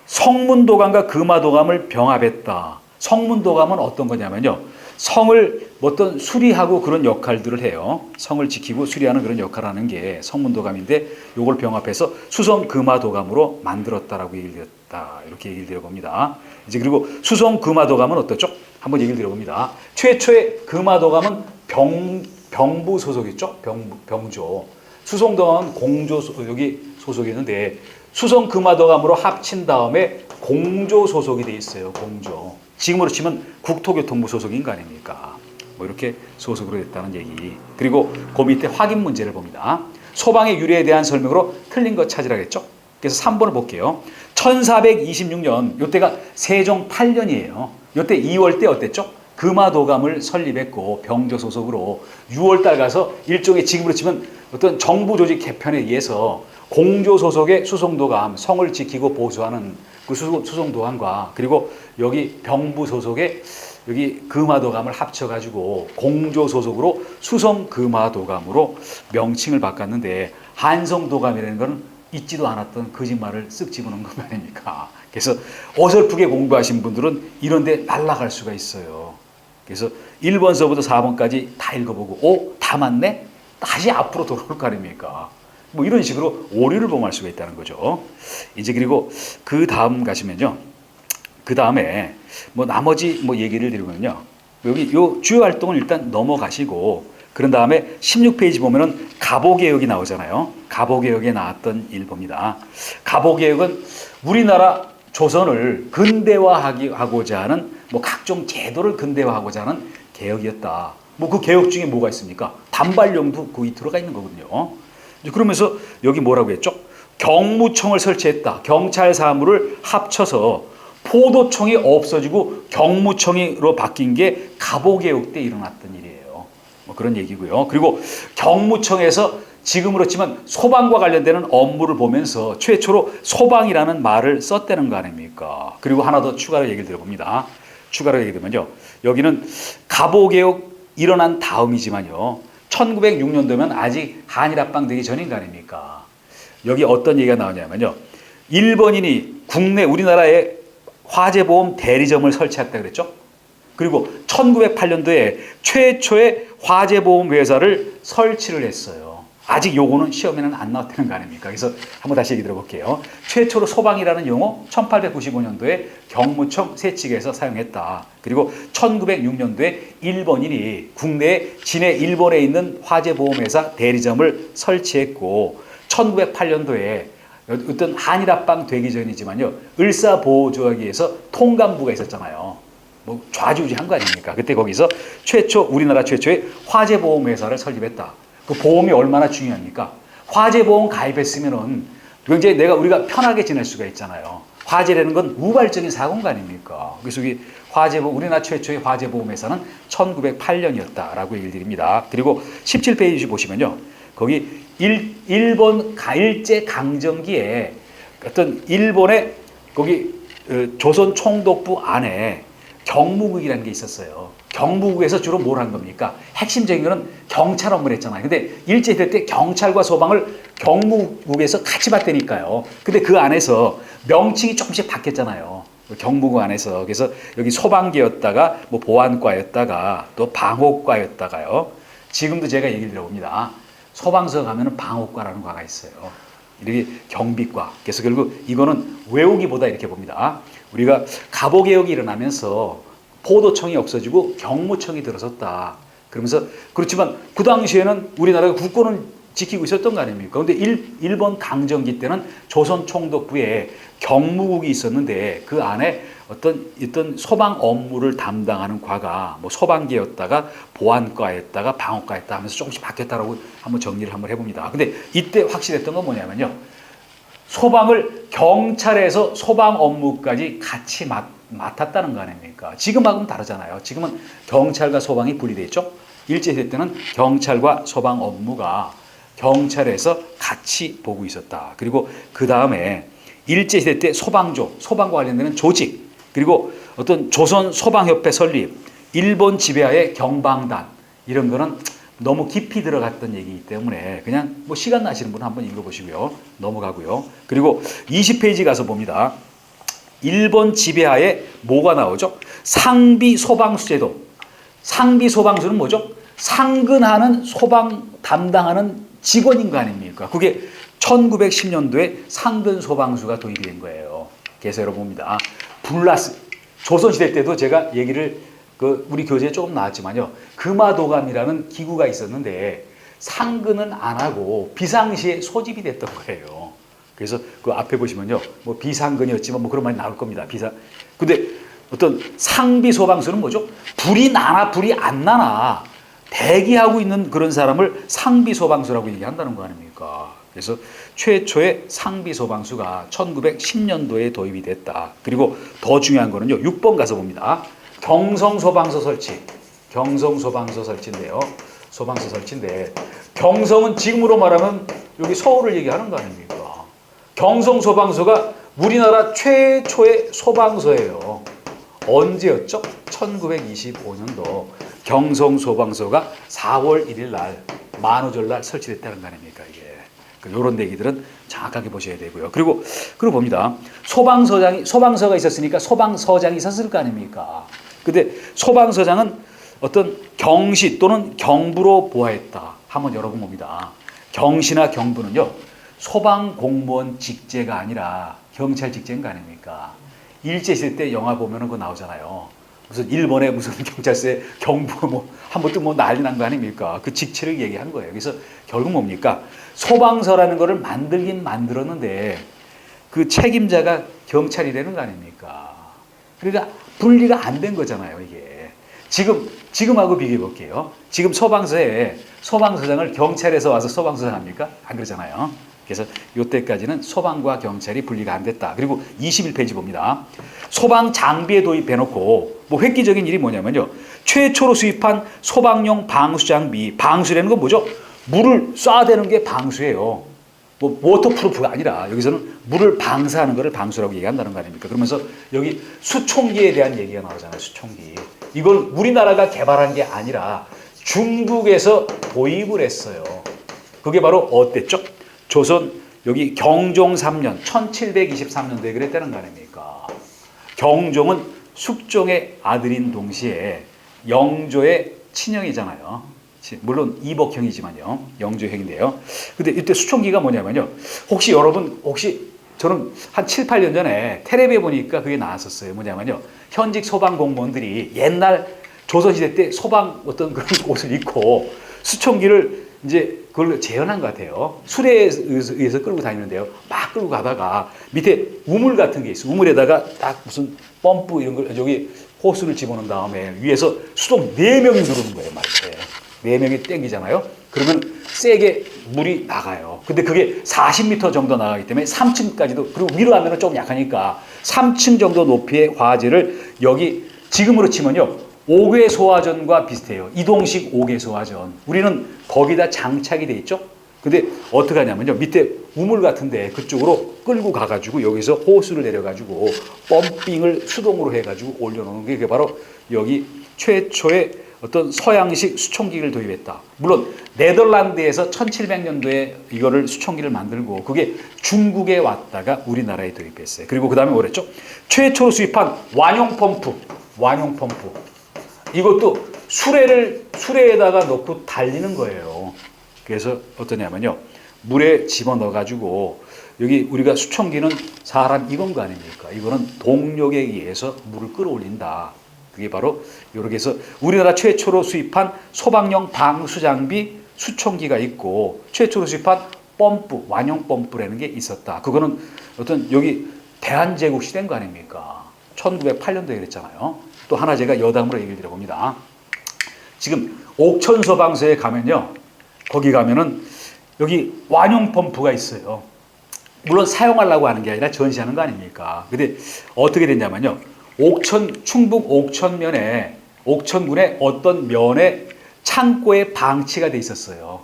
성문도감과 금화도감을 병합했다. 성문도감은 어떤 거냐면요. 성을 어떤 수리하고 그런 역할들을 해요. 성을 지키고 수리하는 그런 역할을 하는 게 성문도감인데 요걸 병합해서 수성금화도감으로 만들었다라고 얘기를 드렸다. 이렇게 얘기를 드려봅니다. 이제 그리고 수성금화도감은 어떻죠? 한번 얘기를 드려봅니다. 최초의 금화도감은 병부 소속이죠. 병조. 수성도감은 공조 여기 소속이 있는데 수성금화도감으로 합친 다음에 공조 소속이 돼 있어요. 공조. 지금으로 치면 국토교통부 소속인 거 아닙니까? 이렇게 소속으로 됐다는 얘기. 그리고 그 밑에 확인 문제를 봅니다. 소방의 유래에 대한 설명으로 틀린 거 찾으라겠죠? 그래서 3번을 볼게요. 1426년, 요때가 세종 8년이에요. 요때 2월 때 어땠죠? 금화도감을 설립했고 병조 소속으로 6월달 가서 일종의 지금으로 치면 어떤 정부 조직 개편에 의해서 공조 소속의 수성도감, 성을 지키고 보수하는 그 수성도감과 그리고 여기 병부 소속의 여기 금화도감을 합쳐가지고 공조 소속으로 수성금화도감으로 명칭을 바꿨는데 한성도감이라는 것은 있지도 않았던 거짓말을 쓱 집어넣은 것 아닙니까? 그래서 어설프게 공부하신 분들은 이런 데 날아갈 수가 있어요. 그래서 1번서부터 4번까지 다 읽어보고 다 맞네? 다시 앞으로 돌아올 거 아닙니까? 이런 식으로 오류를 범할 수가 있다는 거죠. 이제 그리고 그 다음 가시면요. 그 다음에 나머지 얘기를 드리면요. 여기 요 주요 활동을 일단 넘어가시고 그런 다음에 16페이지 보면은 갑오개혁이 나오잖아요. 갑오개혁에 나왔던 일 봅니다. 갑오개혁은 우리나라 조선을 근대화하고자 하는 각종 제도를 근대화하고자 하는 개혁이었다. 그 개혁 중에 뭐가 있습니까? 단발령도 거기 들어가 있는 거거든요. 이제 그러면서 여기 뭐라고 했죠? 경무청을 설치했다. 경찰 사무를 합쳐서 포도청이 없어지고 경무청으로 바뀐 게 갑오개혁 때 일어났던 일이에요. 뭐 그런 얘기고요. 그리고 경무청에서 지금 그렇지만 소방과 관련되는 업무를 보면서 최초로 소방이라는 말을 썼다는 거 아닙니까? 그리고 하나 더 추가로 얘기를 드려봅니다. 추가로 얘기 들면요. 여기는 갑오개혁 일어난 다음이지만요. 1906년도면 아직 한일합방 되기 전인 거 아닙니까? 여기 어떤 얘기가 나오냐면요. 일본인이 국내 우리나라에 화재보험 대리점을 설치했다 그랬죠. 그리고 1908년도에 최초의 화재보험 회사를 설치를 했어요. 아직 요거는 시험에는 안 나왔다는 거 아닙니까? 그래서 한번 다시 얘기 들어볼게요. 최초로 소방이라는 용어 1895년도에 경무청 세칙에서 사용했다. 그리고 1906년도에 일본인이 국내에 진해 일본에 있는 화재보험회사 대리점을 설치했고 1908년도에 어떤 한일합방 되기 전이지만요. 을사보호조약위에서 통감부가 있었잖아요. 뭐 좌지우지한 거 아닙니까? 그때 거기서 우리나라 최초의 화재보험회사를 설립했다. 그 보험이 얼마나 중요합니까? 화재보험 가입했으면은 굉장히 우리가 편하게 지낼 수가 있잖아요. 화재라는 건 우발적인 사고인 거 아닙니까? 그래서 우리나라 최초의 화재보험회사는 1908년이었다라고 얘기를 드립니다. 그리고 17페이지 보시면요. 거기 일본 일제 강점기에 어떤 일본의 거기 조선 총독부 안에 경무국이라는 게 있었어요. 경무국에서 주로 뭘 한 겁니까? 핵심적인 거는 경찰 업무를 했잖아요. 근데 일제시대 때 경찰과 소방을 경무국에서 같이 봤다니까요. 근데 그 안에서 명칭이 조금씩 바뀌었잖아요. 경무국 안에서. 그래서 여기 소방계였다가 뭐 보안과였다가 또 방호과였다가요. 지금도 제가 얘기를 들어봅니다. 소방서 가면은 방호과라는 과가 있어요. 이렇게 경비과. 그래서 결국 이거는 외우기보다 이렇게 봅니다. 우리가 갑오개혁이 일어나면서 포도청이 없어지고 경무청이 들어섰다. 그러면서 그렇지만 그 당시에는 우리나라가 국권을 지키고 있었던 거 아닙니까? 그런데 일본 강점기 때는 조선 총독부에 경무국이 있었는데 그 안에 어떤 소방 업무를 담당하는 과가 뭐 소방계였다가 보안과였다가 방어과였다 하면서 조금씩 바뀌었다라고 한번 정리를 한번 해봅니다. 근데 이때 확실했던 건 뭐냐면요. 소방을 경찰에서 소방 업무까지 같이 맡았다는 거 아닙니까? 지금하고는 다르잖아요. 지금은 경찰과 소방이 분리되어 있죠. 일제시대 때는 경찰과 소방 업무가 경찰에서 같이 보고 있었다. 그리고 그 다음에 일제시대 때 소방과 관련되는 조직, 그리고 어떤 조선 소방협회 설립, 일본 지배하에 경방단, 이런 거는 너무 깊이 들어갔던 얘기이기 때문에 그냥 뭐 시간 나시는 분은 한번 읽어보시고요. 넘어가고요. 그리고 20페이지 가서 봅니다. 일본 지배하에 뭐가 나오죠? 상비소방수제도. 상비소방수는 뭐죠? 상근하는 소방 담당하는 직원인 거 아닙니까? 그게 1910년도에 상근소방수가 도입이 된 거예요. 그래서 여러분 봅니다. 조선시대 때도 제가 얘기를 우리 교재에 조금 나왔지만요. 금화도감이라는 기구가 있었는데 상근은 안 하고 비상시에 소집이 됐던 거예요. 그래서 그 앞에 보시면요. 뭐 비상근이었지만 뭐 그런 말이 나올 겁니다. 근데 어떤 상비소방수는 뭐죠? 불이 나나 불이 안 나나 대기하고 있는 그런 사람을 상비소방수라고 얘기한다는 거 아닙니까? 그래서 최초의 상비소방수가 1910년도에 도입이 됐다. 그리고 더 중요한 거는요. 6번 가서 봅니다. 경성소방서 설치. 경성소방서 설치인데요. 소방서 설치인데 경성은 지금으로 말하면 여기 서울을 얘기하는 거 아닙니까? 경성소방서가 우리나라 최초의 소방서예요. 언제였죠? 1925년도 경성소방서가 4월 1일 날 만우절 날 설치됐다는 거 아닙니까? 이게. 이런 얘기들은 정확하게 보셔야 되고요. 그리고 봅니다. 소방서가 있었으니까 소방서장이 있었을 거 아닙니까? 근데 소방서장은 어떤 경시 또는 경부로 보아했다. 한번 여러분 봅니다. 경시나 경부는요. 소방공무원 직제가 아니라 경찰 직제인 거 아닙니까? 일제시대 때 영화 보면은 그거 나오잖아요. 무슨 일본의 무슨 경찰서에 경부 한번 또 난리 난 거 아닙니까? 그 직책을 얘기한 거예요. 그래서 결국 뭡니까? 소방서라는 거를 만들긴 만들었는데 그 책임자가 경찰이라는 거 아닙니까? 그러니까 분리가 안 된 거잖아요, 이게. 지금하고 비교해 볼게요. 지금 소방서에 소방서장을 경찰에서 와서 소방서장 합니까? 안 그러잖아요. 그래서 이때까지는 소방과 경찰이 분리가 안 됐다. 그리고 21페이지 봅니다. 소방 장비에 도입해놓고 뭐 획기적인 일이 뭐냐면요. 최초로 수입한 소방용 방수 장비. 방수라는 건 뭐죠? 물을 쏴대는 게 방수예요. 뭐 워터프루프가 아니라 여기서는 물을 방사하는 것을 방수라고 얘기한다는 거 아닙니까? 그러면서 여기 수총기에 대한 얘기가 나오잖아요. 수총기. 이건 우리나라가 개발한 게 아니라 중국에서 도입을 했어요. 그게 바로 어땠죠? 조선 여기 경종 3년 1723년도에 그랬다는 거 아닙니까? 경종은 숙종의 아들인 동시에 영조의 친형이잖아요. 물론 이복형이지만요. 영조형인데요. 근데 이때 수총기가 뭐냐면요. 혹시 저는 한 7, 8년 전에 텔레비에 보니까 그게 나왔었어요. 뭐냐면요. 현직 소방 공무원들이 옛날 조선시대 때 소방 어떤 그런 옷을 입고 수총기를 이제 그걸 재현한 것 같아요. 수레에 의해서 끌고 다니는데요. 막 끌고 가다가 밑에 우물 같은 게 있어요. 우물에다가 딱 무슨 펌프 이런 걸 여기 호스를 집어넣은 다음에 위에서 수동 4명이 누르는 거예요. 막 이렇게. 4명이 땡기잖아요. 그러면 세게 물이 나가요. 근데 그게 40m 정도 나가기 때문에 3층까지도, 그리고 위로 하면 좀 약하니까 3층 정도 높이의 화재를 여기 지금으로 치면요. 5개 소화전과 비슷해요. 이동식 5개 소화전. 우리는 거기다 장착이 돼 있죠. 근데 어떻게 하냐면요. 밑에 우물 같은데 그쪽으로 끌고 가가지고 여기서 호스를 내려가지고 펌핑을 수동으로 해가지고 올려놓는 게 바로 여기 최초의 어떤 서양식 수총기를 도입했다. 물론 네덜란드에서 1700년도에 이거를 수총기를 만들고 그게 중국에 왔다가 우리나라에 도입했어요. 그리고 그 다음에 뭐랬죠? 최초로 수입한 완용 펌프. 이것도 수레에다가 넣고 달리는 거예요. 그래서 어떠냐면요. 물에 집어넣어가지고 여기 우리가 수총기는 사람 이건 거 아닙니까? 이거는 동력에 의해서 물을 끌어올린다. 그게 바로 이렇게 해서 우리나라 최초로 수입한 소방용 방수장비 수총기가 있고 최초로 수입한 펌프, 완용 펌프라는 게 있었다. 그거는 어떤 여기 대한제국 시대인 거 아닙니까? 1908년도에 그랬잖아요. 또 하나 제가 여담으로 얘기를 드려봅니다. 지금 옥천소방서에 가면요. 거기 가면은 여기 완용 펌프가 있어요. 물론 사용하려고 하는 게 아니라 전시하는 거 아닙니까? 근데 어떻게 됐냐면요. 충북 옥천면에 옥천군의 어떤 면에 창고에 방치가 돼 있었어요.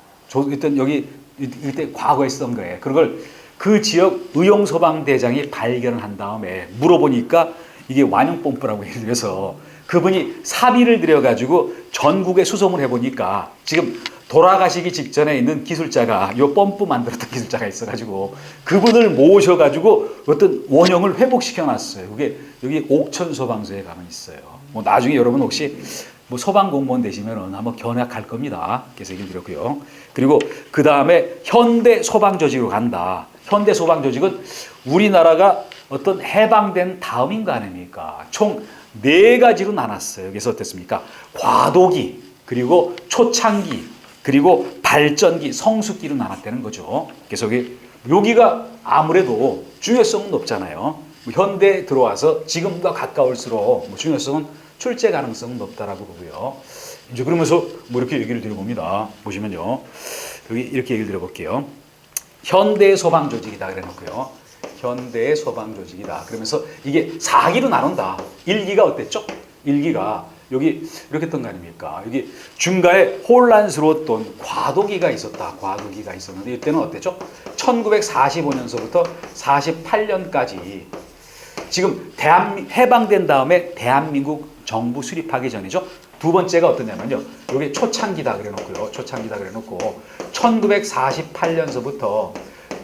일단 여기 이때 과거에 쓰던 거예요. 그걸 그 지역 의용소방대장이 발견을 한 다음에 물어보니까 이게 완용펌프라고 해서 그분이 사비를 들여가지고 전국에 수송을 해보니까 지금 돌아가시기 직전에 있는 기술자가 이 펌프 만들었던 기술자가 있어가지고 그분을 모셔가지고 어떤 원형을 회복시켜놨어요. 그게 여기 옥천소방서에 가면 있어요. 뭐 나중에 여러분 혹시 뭐 소방공무원 되시면은 한번 견학할 겁니다. 그래서 얘기를 드렸고요. 그리고 그 다음에 현대소방조직으로 간다. 현대소방조직은 우리나라가 어떤 해방된 다음인 거 아닙니까? 총 4가지로 나눴어요. 그래서 어땠습니까? 과도기, 그리고 초창기, 그리고 발전기, 성숙기로 나눴다는 거죠. 그래서 여기가 아무래도 중요성은 높잖아요. 현대에 들어와서 지금과 가까울수록 중요성은 출제 가능성은 높다라고 보고요. 이제 그러면서 뭐 이렇게 얘기를 드려봅니다. 보시면요. 여기 이렇게 얘기를 드려볼게요. 현대 소방조직이다 그래 놓고요. 현대의 소방조직이다. 그러면서 이게 4기로 나눈다. 1기가 어땠죠? 1기가 여기 이렇게 했던 거 아닙니까? 여기 중간에 혼란스러웠던 과도기가 있었다. 과도기가 있었는데 이때는 어땠죠? 1945년서부터 48년까지 지금 해방된 다음에 대한민국 정부 수립하기 전이죠. 두 번째가 어떠냐면요. 여기 초창기다 그래 놓고요. 초창기다 그래 놓고 1948년서부터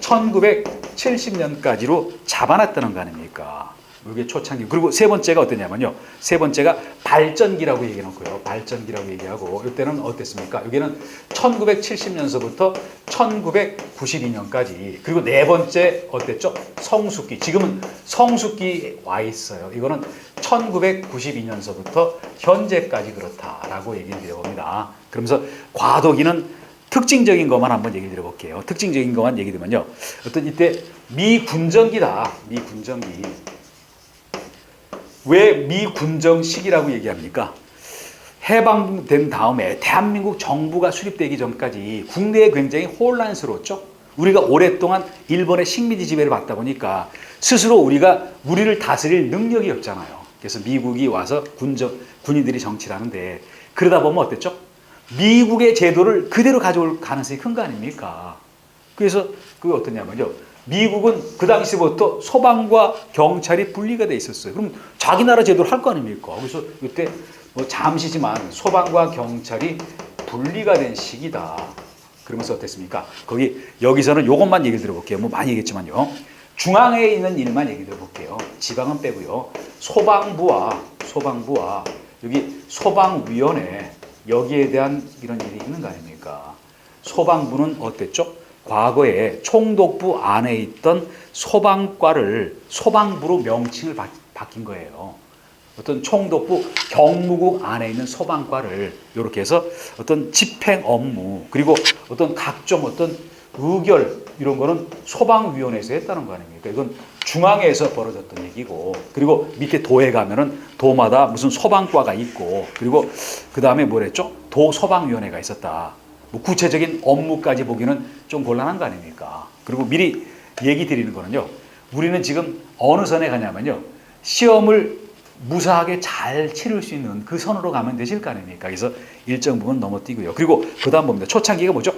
1970년까지로 잡아놨다는 거 아닙니까? 이게 초창기. 그리고 세 번째가 어떠냐면요. 세 번째가 발전기라고 얘기해놓고요. 발전기라고 얘기하고 이때는 어땠습니까? 여기는 1970년서부터 1992년까지. 그리고 네 번째 어땠죠? 성숙기. 지금은 성숙기 와 있어요. 이거는 1992년서부터 현재까지 그렇다라고 얘기를 드려봅니다. 그러면서 과도기는 특징적인 것만 한번 얘기 드려볼게요. 특징적인 것만 얘기 드리면요. 어떤 이때 미군정기다. 미군정기. 왜 미군정식이라고 얘기합니까? 해방된 다음에 대한민국 정부가 수립되기 전까지 국내에 굉장히 혼란스러웠죠. 우리가 오랫동안 일본의 식민지 지배를 받다 보니까 스스로 우리를 다스릴 능력이 없잖아요. 그래서 미국이 와서 군인들이 정치를 하는데 그러다 보면 어땠죠? 미국의 제도를 그대로 가져올 가능성이 큰 거 아닙니까? 그래서 그게 어떠냐면요. 미국은 그 당시부터 소방과 경찰이 분리가 돼 있었어요. 그럼 자기 나라 제도를 할 거 아닙니까? 그래서 그때 뭐 잠시지만 소방과 경찰이 분리가 된 시기다. 그러면서 어땠습니까? 여기서는 이것만 얘기를 들어볼게요. 뭐 많이 얘기했지만요. 중앙에 있는 일만 얘기 들어볼게요. 지방은 빼고요. 소방부와 여기 소방위원회 여기에 대한 이런 일이 있는 거 아닙니까? 소방부는 어땠죠? 과거에 총독부 안에 있던 소방과를 소방부로 명칭을 바뀐 거예요. 어떤 총독부 경무국 안에 있는 소방과를 이렇게 해서 어떤 집행 업무 그리고 어떤 각종 어떤 의결 이런 거는 소방위원회에서 했다는 거 아닙니까? 이건 중앙에서 벌어졌던 얘기고 그리고 밑에 도에 가면은 도마다 무슨 소방과가 있고 그리고 그 다음에 뭐랬죠? 도소방위원회가 있었다. 뭐 구체적인 업무까지 보기는 좀 곤란한 거 아닙니까? 그리고 미리 얘기 드리는 거는요. 우리는 지금 어느 선에 가냐면요. 시험을 무사하게 잘 치를 수 있는 그 선으로 가면 되실 거 아닙니까? 그래서 일정 부분 넘어뛰고요. 그리고 그 다음 봅니다. 초창기가 뭐죠?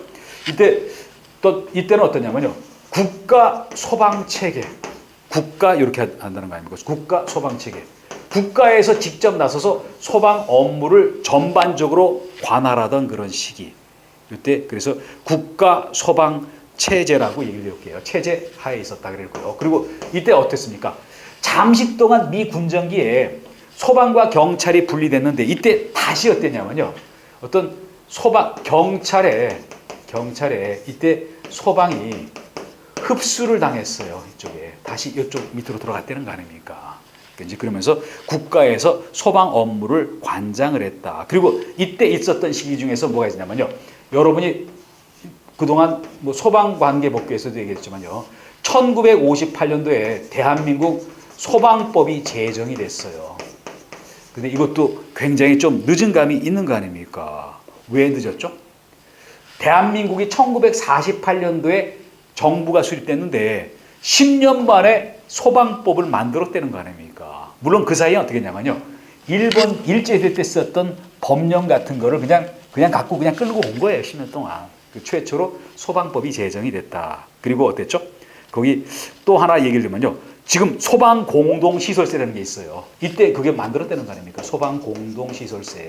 이때는 어떠냐면요. 국가 소방 체계. 국가 이렇게 한다는 거 아닙니까? 국가 소방 체계. 국가에서 직접 나서서 소방 업무를 전반적으로 관할하던 그런 시기. 이때 그래서 국가 소방 체제라고 얘기를 해볼게요. 체제 하에 있었다 그랬고요. 그리고 이때 어땠습니까? 잠시 동안 미 군정기에 소방과 경찰이 분리됐는데 이때 다시 어땠냐면요. 어떤 경찰에 이때 소방이 흡수를 당했어요. 이쪽에. 다시 이쪽 밑으로 돌아갔다는 거 아닙니까? 이제 그러면서 국가에서 소방 업무를 관장을 했다. 그리고 이때 있었던 시기 중에서 뭐가 있냐면요. 여러분이 그동안 뭐 소방 관계 복귀에서도 얘기했지만요. 1958년도에 대한민국 소방법이 제정이 됐어요. 근데 이것도 굉장히 좀 늦은 감이 있는 거 아닙니까? 왜 늦었죠? 대한민국이 1948년도에 정부가 수립됐는데 10년 만에 소방법을 만들었다는 거 아닙니까? 물론 그 사이에 어떻게 했냐면요. 일본 일제시대 때 썼던 법령 같은 거를 그냥 갖고 그냥 끌고 온 거예요. 10년 동안. 최초로 소방법이 제정이 됐다. 그리고 어땠죠? 거기 또 하나 얘기를 들면요. 지금 소방공동시설세라는 게 있어요. 이때 그게 만들었다는 거 아닙니까? 소방공동시설세.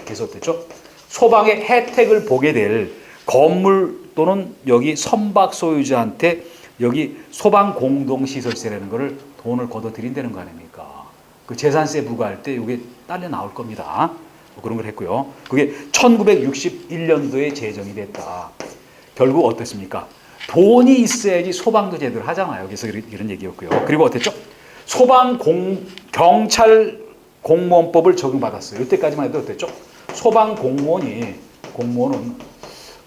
그래서 어땠죠? 소방의 혜택을 보게 될 건물 또는 여기 선박 소유자한테 여기 소방공동시설세라는 거를 돈을 걷어들인다는 거 아닙니까? 그 재산세 부과할 때 이게 딸려 나올 겁니다. 그런 걸 했고요. 그게 1961년도에 제정이 됐다. 결국 어땠습니까? 돈이 있어야지 소방도 제대로 하잖아요. 그래서 이런 얘기였고요. 그리고 어땠죠? 경찰 공무원법을 적용받았어요. 이때까지만 해도 어땠죠? 소방 공무원은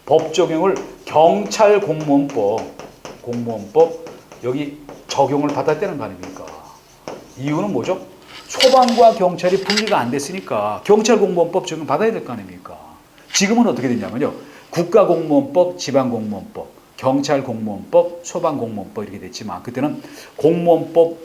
법 적용을 경찰 공무원법 여기 적용을 받았다는 거 아닙니까? 이유는 뭐죠? 소방과 경찰이 분리가 안 됐으니까 경찰 공무원법 적용 받아야 될 거 아닙니까? 지금은 어떻게 됐냐면요. 국가공무원법, 지방공무원법, 경찰공무원법, 소방공무원법 이렇게 됐지만 그때는 공무원법,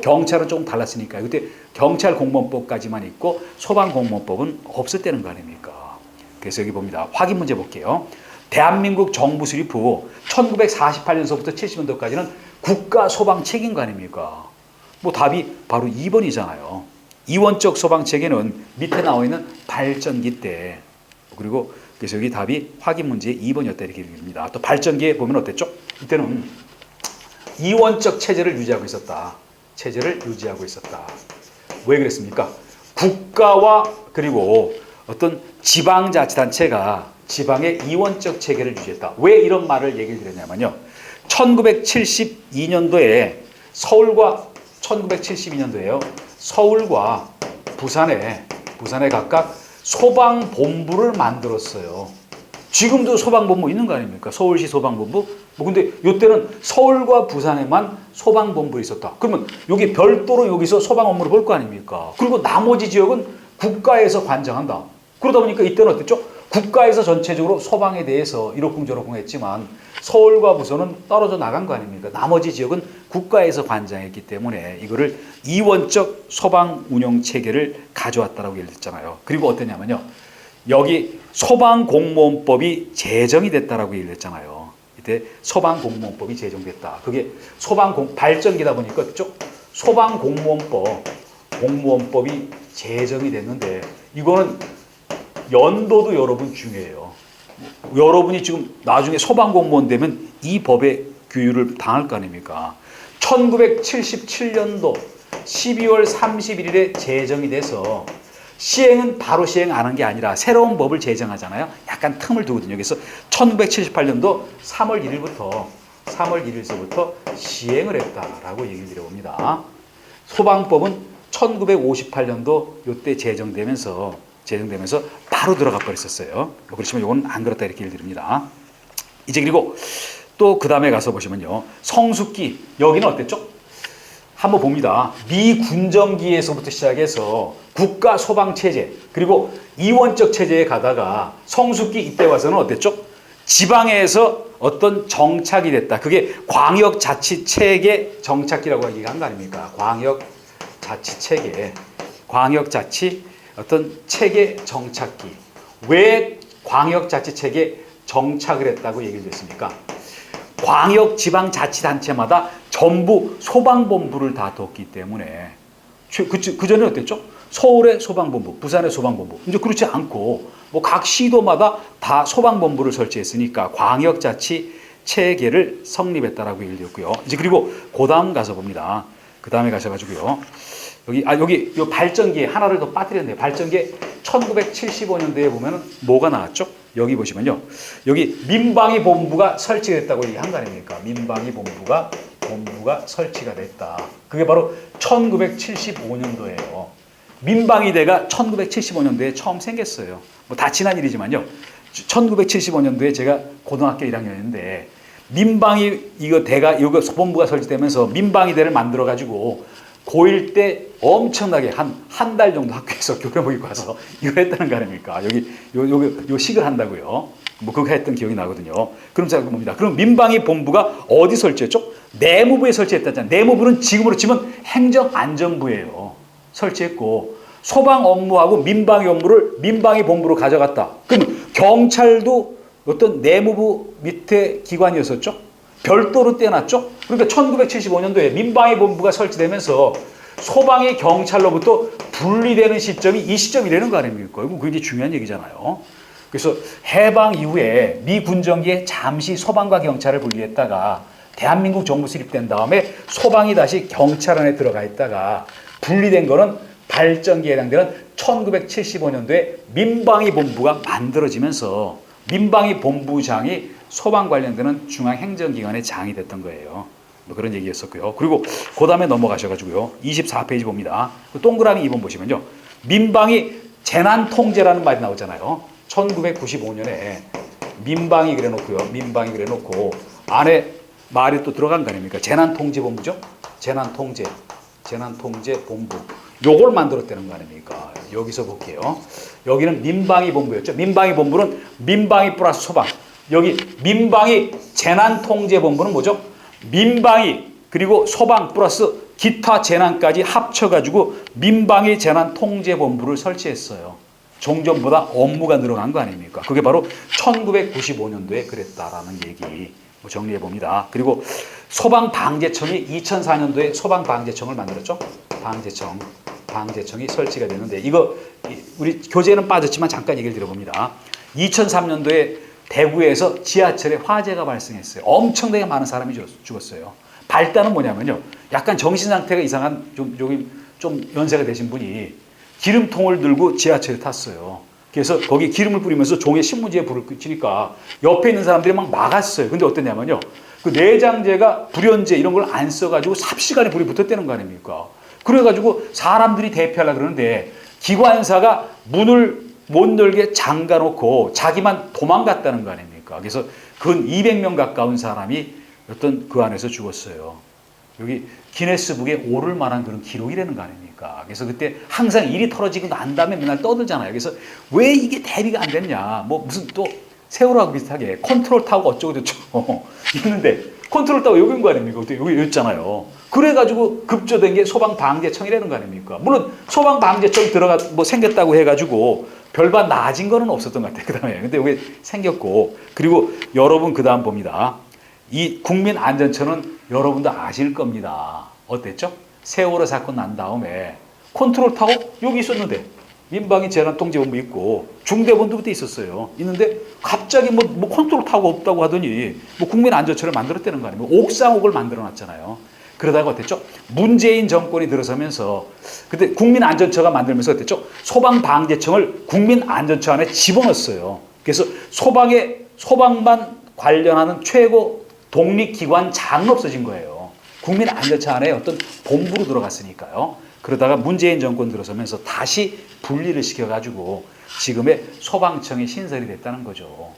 경찰은 조금 달랐으니까 그때 경찰공무원법까지만 있고 소방공무원법은 없었다는 거 아닙니까? 그래서 여기 봅니다. 확인 문제 볼게요. 대한민국 정부 수립 후 1948년서부터 70년도까지는 국가 소방 체계인 거 아닙니까? 뭐 답이 바로 2번이잖아요. 이원적 소방 체계는 밑에 나와 있는 발전기 때 그리고 그래서 여기 답이 확인 문제 2번이었다 이렇게 얘기합니다. 또 발전기에 보면 어땠죠? 이때는 이원적 체제를 유지하고 있었다. 왜 그랬습니까? 국가와 그리고 어떤 지방자치단체가 지방의 이원적 체계를 유지했다. 왜 이런 말을 얘기를 드렸냐면요. 1972년도에 서울과 부산에 각각 소방본부를 만들었어요. 지금도 소방본부 있는 거 아닙니까? 서울시 소방본부. 뭐 근데 이때는 서울과 부산에만 소방본부 있었다. 그러면 여기 별도로 여기서 소방 업무를 볼 거 아닙니까? 그리고 나머지 지역은 국가에서 관장한다. 그러다 보니까 이때는 어땠죠? 국가에서 전체적으로 소방에 대해서 이러쿵저러쿵 했지만 서울과 부산은 떨어져 나간 거 아닙니까? 나머지 지역은 국가에서 관장했기 때문에 이거를 이원적 소방 운영 체계를 가져왔다라고 예를 들었잖아요. 그리고 어땠냐면요. 여기 소방공무원법이 제정이 됐다라고 얘기를 했잖아요. 이때 소방공무원법이 제정됐다. 그게 발전기다 보니까 그쪽 공무원법이 제정이 됐는데 이거는 연도도 여러분 중요해요. 여러분이 지금 나중에 소방공무원 되면 이 법의 규율을 당할 거 아닙니까? 1977년도 12월 31일에 제정이 돼서 시행은 바로 시행 안 한 게 아니라 새로운 법을 제정하잖아요. 약간 틈을 두거든요. 그래서 1978년도 3월 1일서부터 시행을 했다라고 얘기를 드려봅니다. 소방법은 1958년도 이때 제정되면서 바로 들어가 버렸었어요. 그렇지만 이건 안 그렇다 이렇게 얘기를 드립니다. 이제 그리고 또 그 다음에 가서 보시면요. 성숙기 여기는 어땠죠? 한번 봅니다. 미군정기에서부터 시작해서 국가 소방 체제 그리고 이원적 체제에 가다가 성숙기 이때 와서는 어땠죠? 지방에서 어떤 정착이 됐다. 그게 광역자치체계 정착기라고 얘기한 거 아닙니까? 광역자치체계, 광역자치 어떤 체계 정착기. 왜 광역자치체계 정착을 했다고 얘기를 했습니까? 광역지방자치단체마다 전부 소방본부를 다 뒀기 때문에 그 전에 어땠죠? 서울의 소방본부, 부산의 소방본부. 이제 그렇지 않고 뭐 각 시도마다 다 소방본부를 설치했으니까 광역자치 체계를 성립했다라고 얘기했고요. 이제 그리고 그 다음 가서 봅니다. 그 다음에 가셔가지고요. 여기 요 발전기에 하나를 더 빠뜨렸네요. 발전기에 1975년도에 보면은 뭐가 나왔죠? 여기 보시면요. 여기 민방위 본부가 설치됐다고 얘기한 거 아닙니까? 민방위 본부가 설치가 됐다. 그게 바로 1975년도예요. 민방위대가 1975년도에 처음 생겼어요. 뭐 다 지난 일이지만요. 1975년도에 제가 고등학교 1학년이었는데 민방위 이거 본부가 설치되면서 민방위대를 만들어 가지고 고1 때 엄청나게 한 달 정도 학교에서 교복 입고 와서 이거 했다는 거 아닙니까? 요 식을 한다고요. 뭐 그거 했던 기억이 나거든요. 그럼 제가 봅니다. 그럼 민방위 본부가 어디 설치했죠? 내무부에 설치했다잖아요. 내무부는 지금으로 치면 행정안전부예요. 설치했고 소방 업무하고 민방위 업무를 민방위 본부로 가져갔다. 그럼 경찰도 어떤 내무부 밑에 기관이었었죠? 별도로 떼어놨죠? 그러니까 1975년도에 민방위 본부가 설치되면서 소방이 경찰로부터 분리되는 시점이 이 시점이라는 거 아닙니까? 이거 굉장히 중요한 얘기잖아요. 그래서 해방 이후에 미 군정기에 잠시 소방과 경찰을 분리했다가 대한민국 정부 수립된 다음에 소방이 다시 경찰 안에 들어가 있다가 분리된 거는 발전기에 해당되는 1975년도에 민방위 본부가 만들어지면서 민방위 본부장이 소방 관련되는 중앙행정기관의 장이 됐던 거예요. 뭐 그런 얘기였었고요. 그리고 그 다음에 넘어가셔가지고요. 24페이지 봅니다. 그 동그라미 2번 보시면요. 민방위 재난통제라는 말이 나오잖아요. 1995년에 민방위 그래놓고요. 민방위 그래놓고 안에 말이 또 들어간 거 아닙니까? 재난통제본부죠. 재난통제본부. 요걸 만들었다는 거 아닙니까? 여기서 볼게요. 여기는 민방위 본부였죠. 민방위 본부는 민방위 플러스 소방. 여기 민방위 재난통제본부는 뭐죠? 민방위 그리고 소방 플러스 기타 재난까지 합쳐가지고 민방위 재난통제본부를 설치했어요. 종전보다 업무가 늘어난 거 아닙니까? 그게 바로 1995년도에 그랬다라는 얘기 정리해봅니다. 그리고 소방방재청이 2004년도에 소방방재청을 만들었죠. 방재청이 설치가 됐는데 이거 우리 교재에는 빠졌지만 잠깐 얘기를 드려봅니다. 2003년도에 대구에서 지하철에 화재가 발생했어요. 엄청나게 많은 사람이 죽었어요. 발단은 뭐냐면요. 약간 정신 상태가 이상한 좀 연세가 되신 분이 기름통을 들고 지하철에 tas어요. 그래서 거기 기름을 뿌리면서 종이에 신문지에 불을 붙이니까 옆에 있는 사람들이 막 막았어요. 근데 어땠냐면요. 그 내장재가 불연제 이런 걸 안 써가지고 삽시간에 불이 붙었다는 거 아닙니까? 그래가지고 사람들이 대피하려고 그러는데 기관사가 문을 못 열게 잠가놓고 자기만 도망갔다는 거 아닙니까? 그래서 근 200명 가까운 사람이 어떤 그 안에서 죽었어요. 여기 기네스북에 오를 만한 그런 기록이라는 거 아닙니까? 그래서 그때 항상 일이 털어지고 난 다음에 맨날 떠들잖아요. 그래서 왜 이게 대비가 안 됐냐? 뭐 무슨 또 세월호하고 비슷하게 컨트롤 타워가 어쩌고저쩌고 있는데 컨트롤 타워 여기인 거 아닙니까? 그때 여기 있잖아요. 그래가지고 급조된 게 소방방재청이라는 거 아닙니까? 물론 소방방재청 생겼다고 해가지고 별반 나아진 거는 없었던 것 같아요. 그 다음에. 근데 여기 생겼고, 그리고 여러분 그 다음 봅니다. 이 국민안전처는 여러분도 아실 겁니다. 어땠죠? 세월호 사건 난 다음에 컨트롤 타워 여기 있었는데 민방위 재난통제본부 있고 중대본도 그때 있었어요. 있는데 갑자기 뭐 컨트롤 타워가 없다고 하더니 뭐 국민안전처를 만들었다는 거 아니에요. 옥상옥을 만들어놨잖아요. 그러다가 어땠죠? 문재인 정권이 들어서면서 그때 국민안전처가 만들면서 어땠죠? 소방방재청을 국민안전처 안에 집어넣었어요. 그래서 소방만 관련하는 최고 독립기관장은 없어진 거예요. 국민안전처 안에 어떤 본부로 들어갔으니까요. 그러다가 문재인 정권 들어서면서 다시 분리를 시켜가지고 지금의 소방청이 신설이 됐다는 거죠.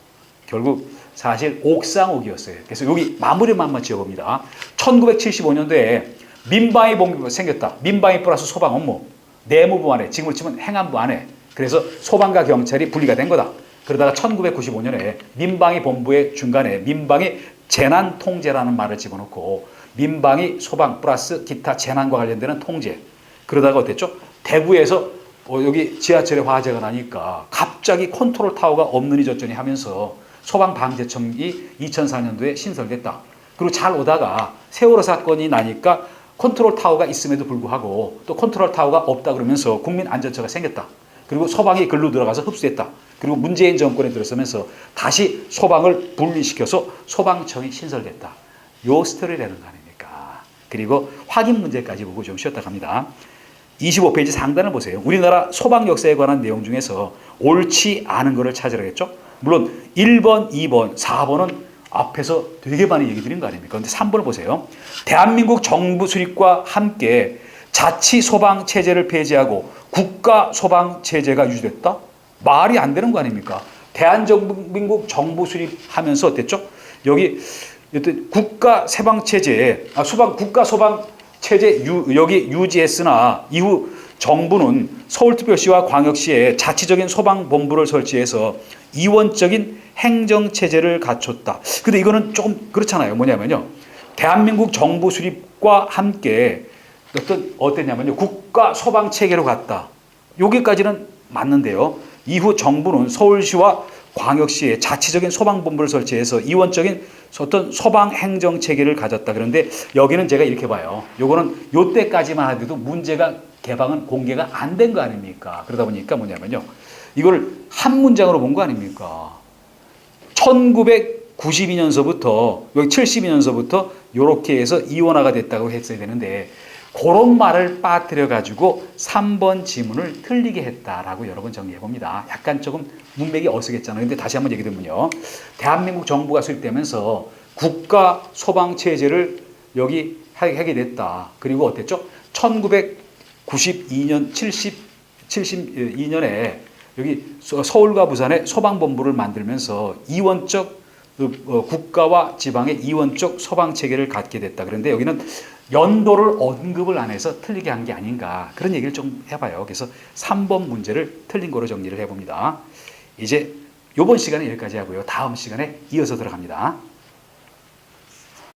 결국 사실 옥상옥이었어요. 그래서 여기 마무리만 한번 지어봅니다. 1975년도에 민방위 본부가 생겼다. 민방위 플러스 소방 업무. 내무부 안에, 지금으로 치면 행안부 안에. 그래서 소방과 경찰이 분리가 된 거다. 그러다가 1995년에 민방위 본부의 중간에 민방위 재난통제라는 말을 집어넣고 민방위 소방 플러스 기타 재난과 관련되는 통제. 그러다가 어땠죠? 대구에서 여기 지하철에 화재가 나니까 갑자기 컨트롤 타워가 없느니 저쩌니 하면서 소방방재청이 2004년도에 신설됐다. 그리고 잘 오다가 세월호 사건이 나니까 컨트롤 타워가 있음에도 불구하고 또 컨트롤 타워가 없다 그러면서 국민안전처가 생겼다. 그리고 소방이 글로 들어가서 흡수했다. 그리고 문재인 정권에 들어서면서 다시 소방을 분리시켜서 소방청이 신설됐다. 요 스토리라는 거 아닙니까? 그리고 확인 문제까지 보고 좀 쉬었다 갑니다. 25페이지 상단을 보세요. 우리나라 소방 역사에 관한 내용 중에서 옳지 않은 것을 찾으라겠죠? 물론 1번, 2번, 4번은 앞에서 되게 많이 얘기 드린 거 아닙니까? 근데 3번을 보세요. 대한민국 정부 수립과 함께 자치 소방 체제를 폐지하고 국가 소방 체제가 유지됐다? 말이 안 되는 거 아닙니까? 대한민국 정부 수립하면서 어땠죠? 여기 국가 소방 체제, 국가 소방 체제 여기 유지했으나 이후 정부는 서울특별시와 광역시에 자치적인 소방본부를 설치해서 이원적인 행정체제를 갖췄다. 근데 이거는 조금 그렇잖아요. 뭐냐면요. 대한민국 정부 수립과 함께 어땠냐면요. 국가 소방체계로 갔다. 여기까지는 맞는데요. 이후 정부는 서울시와 광역시에 자치적인 소방본부를 설치해서 이원적인 어떤 소방행정체계를 가졌다. 그런데 여기는 제가 이렇게 봐요. 요거는 요때까지만 하더라도 문제가 개방은 공개가 안 된 거 아닙니까? 그러다 보니까 뭐냐면요. 이걸 한 문장으로 본 거 아닙니까? 1992년서부터 여기 72년서부터 이렇게 해서 이원화가 됐다고 했어야 되는데 그런 말을 빠뜨려 가지고 3번 지문을 틀리게 했다라고 여러 번 정리해 봅니다. 약간 조금 문맥이 어색했잖아요. 근데 다시 한번 얘기 드리면요. 대한민국 정부가 수립되면서 국가 소방 체제를 여기 하게 됐다. 그리고 어땠죠? 1992년 72년에 여기 서울과 부산에 소방본부를 만들면서 이원적 국가와 지방의 이원적 소방 체계를 갖게 됐다. 그런데 여기는 연도를 언급을 안 해서 틀리게 한 게 아닌가 그런 얘기를 좀 해봐요. 그래서 3번 문제를 틀린 거로 정리를 해봅니다. 이제 이번 시간에 여기까지 하고요. 다음 시간에 이어서 들어갑니다.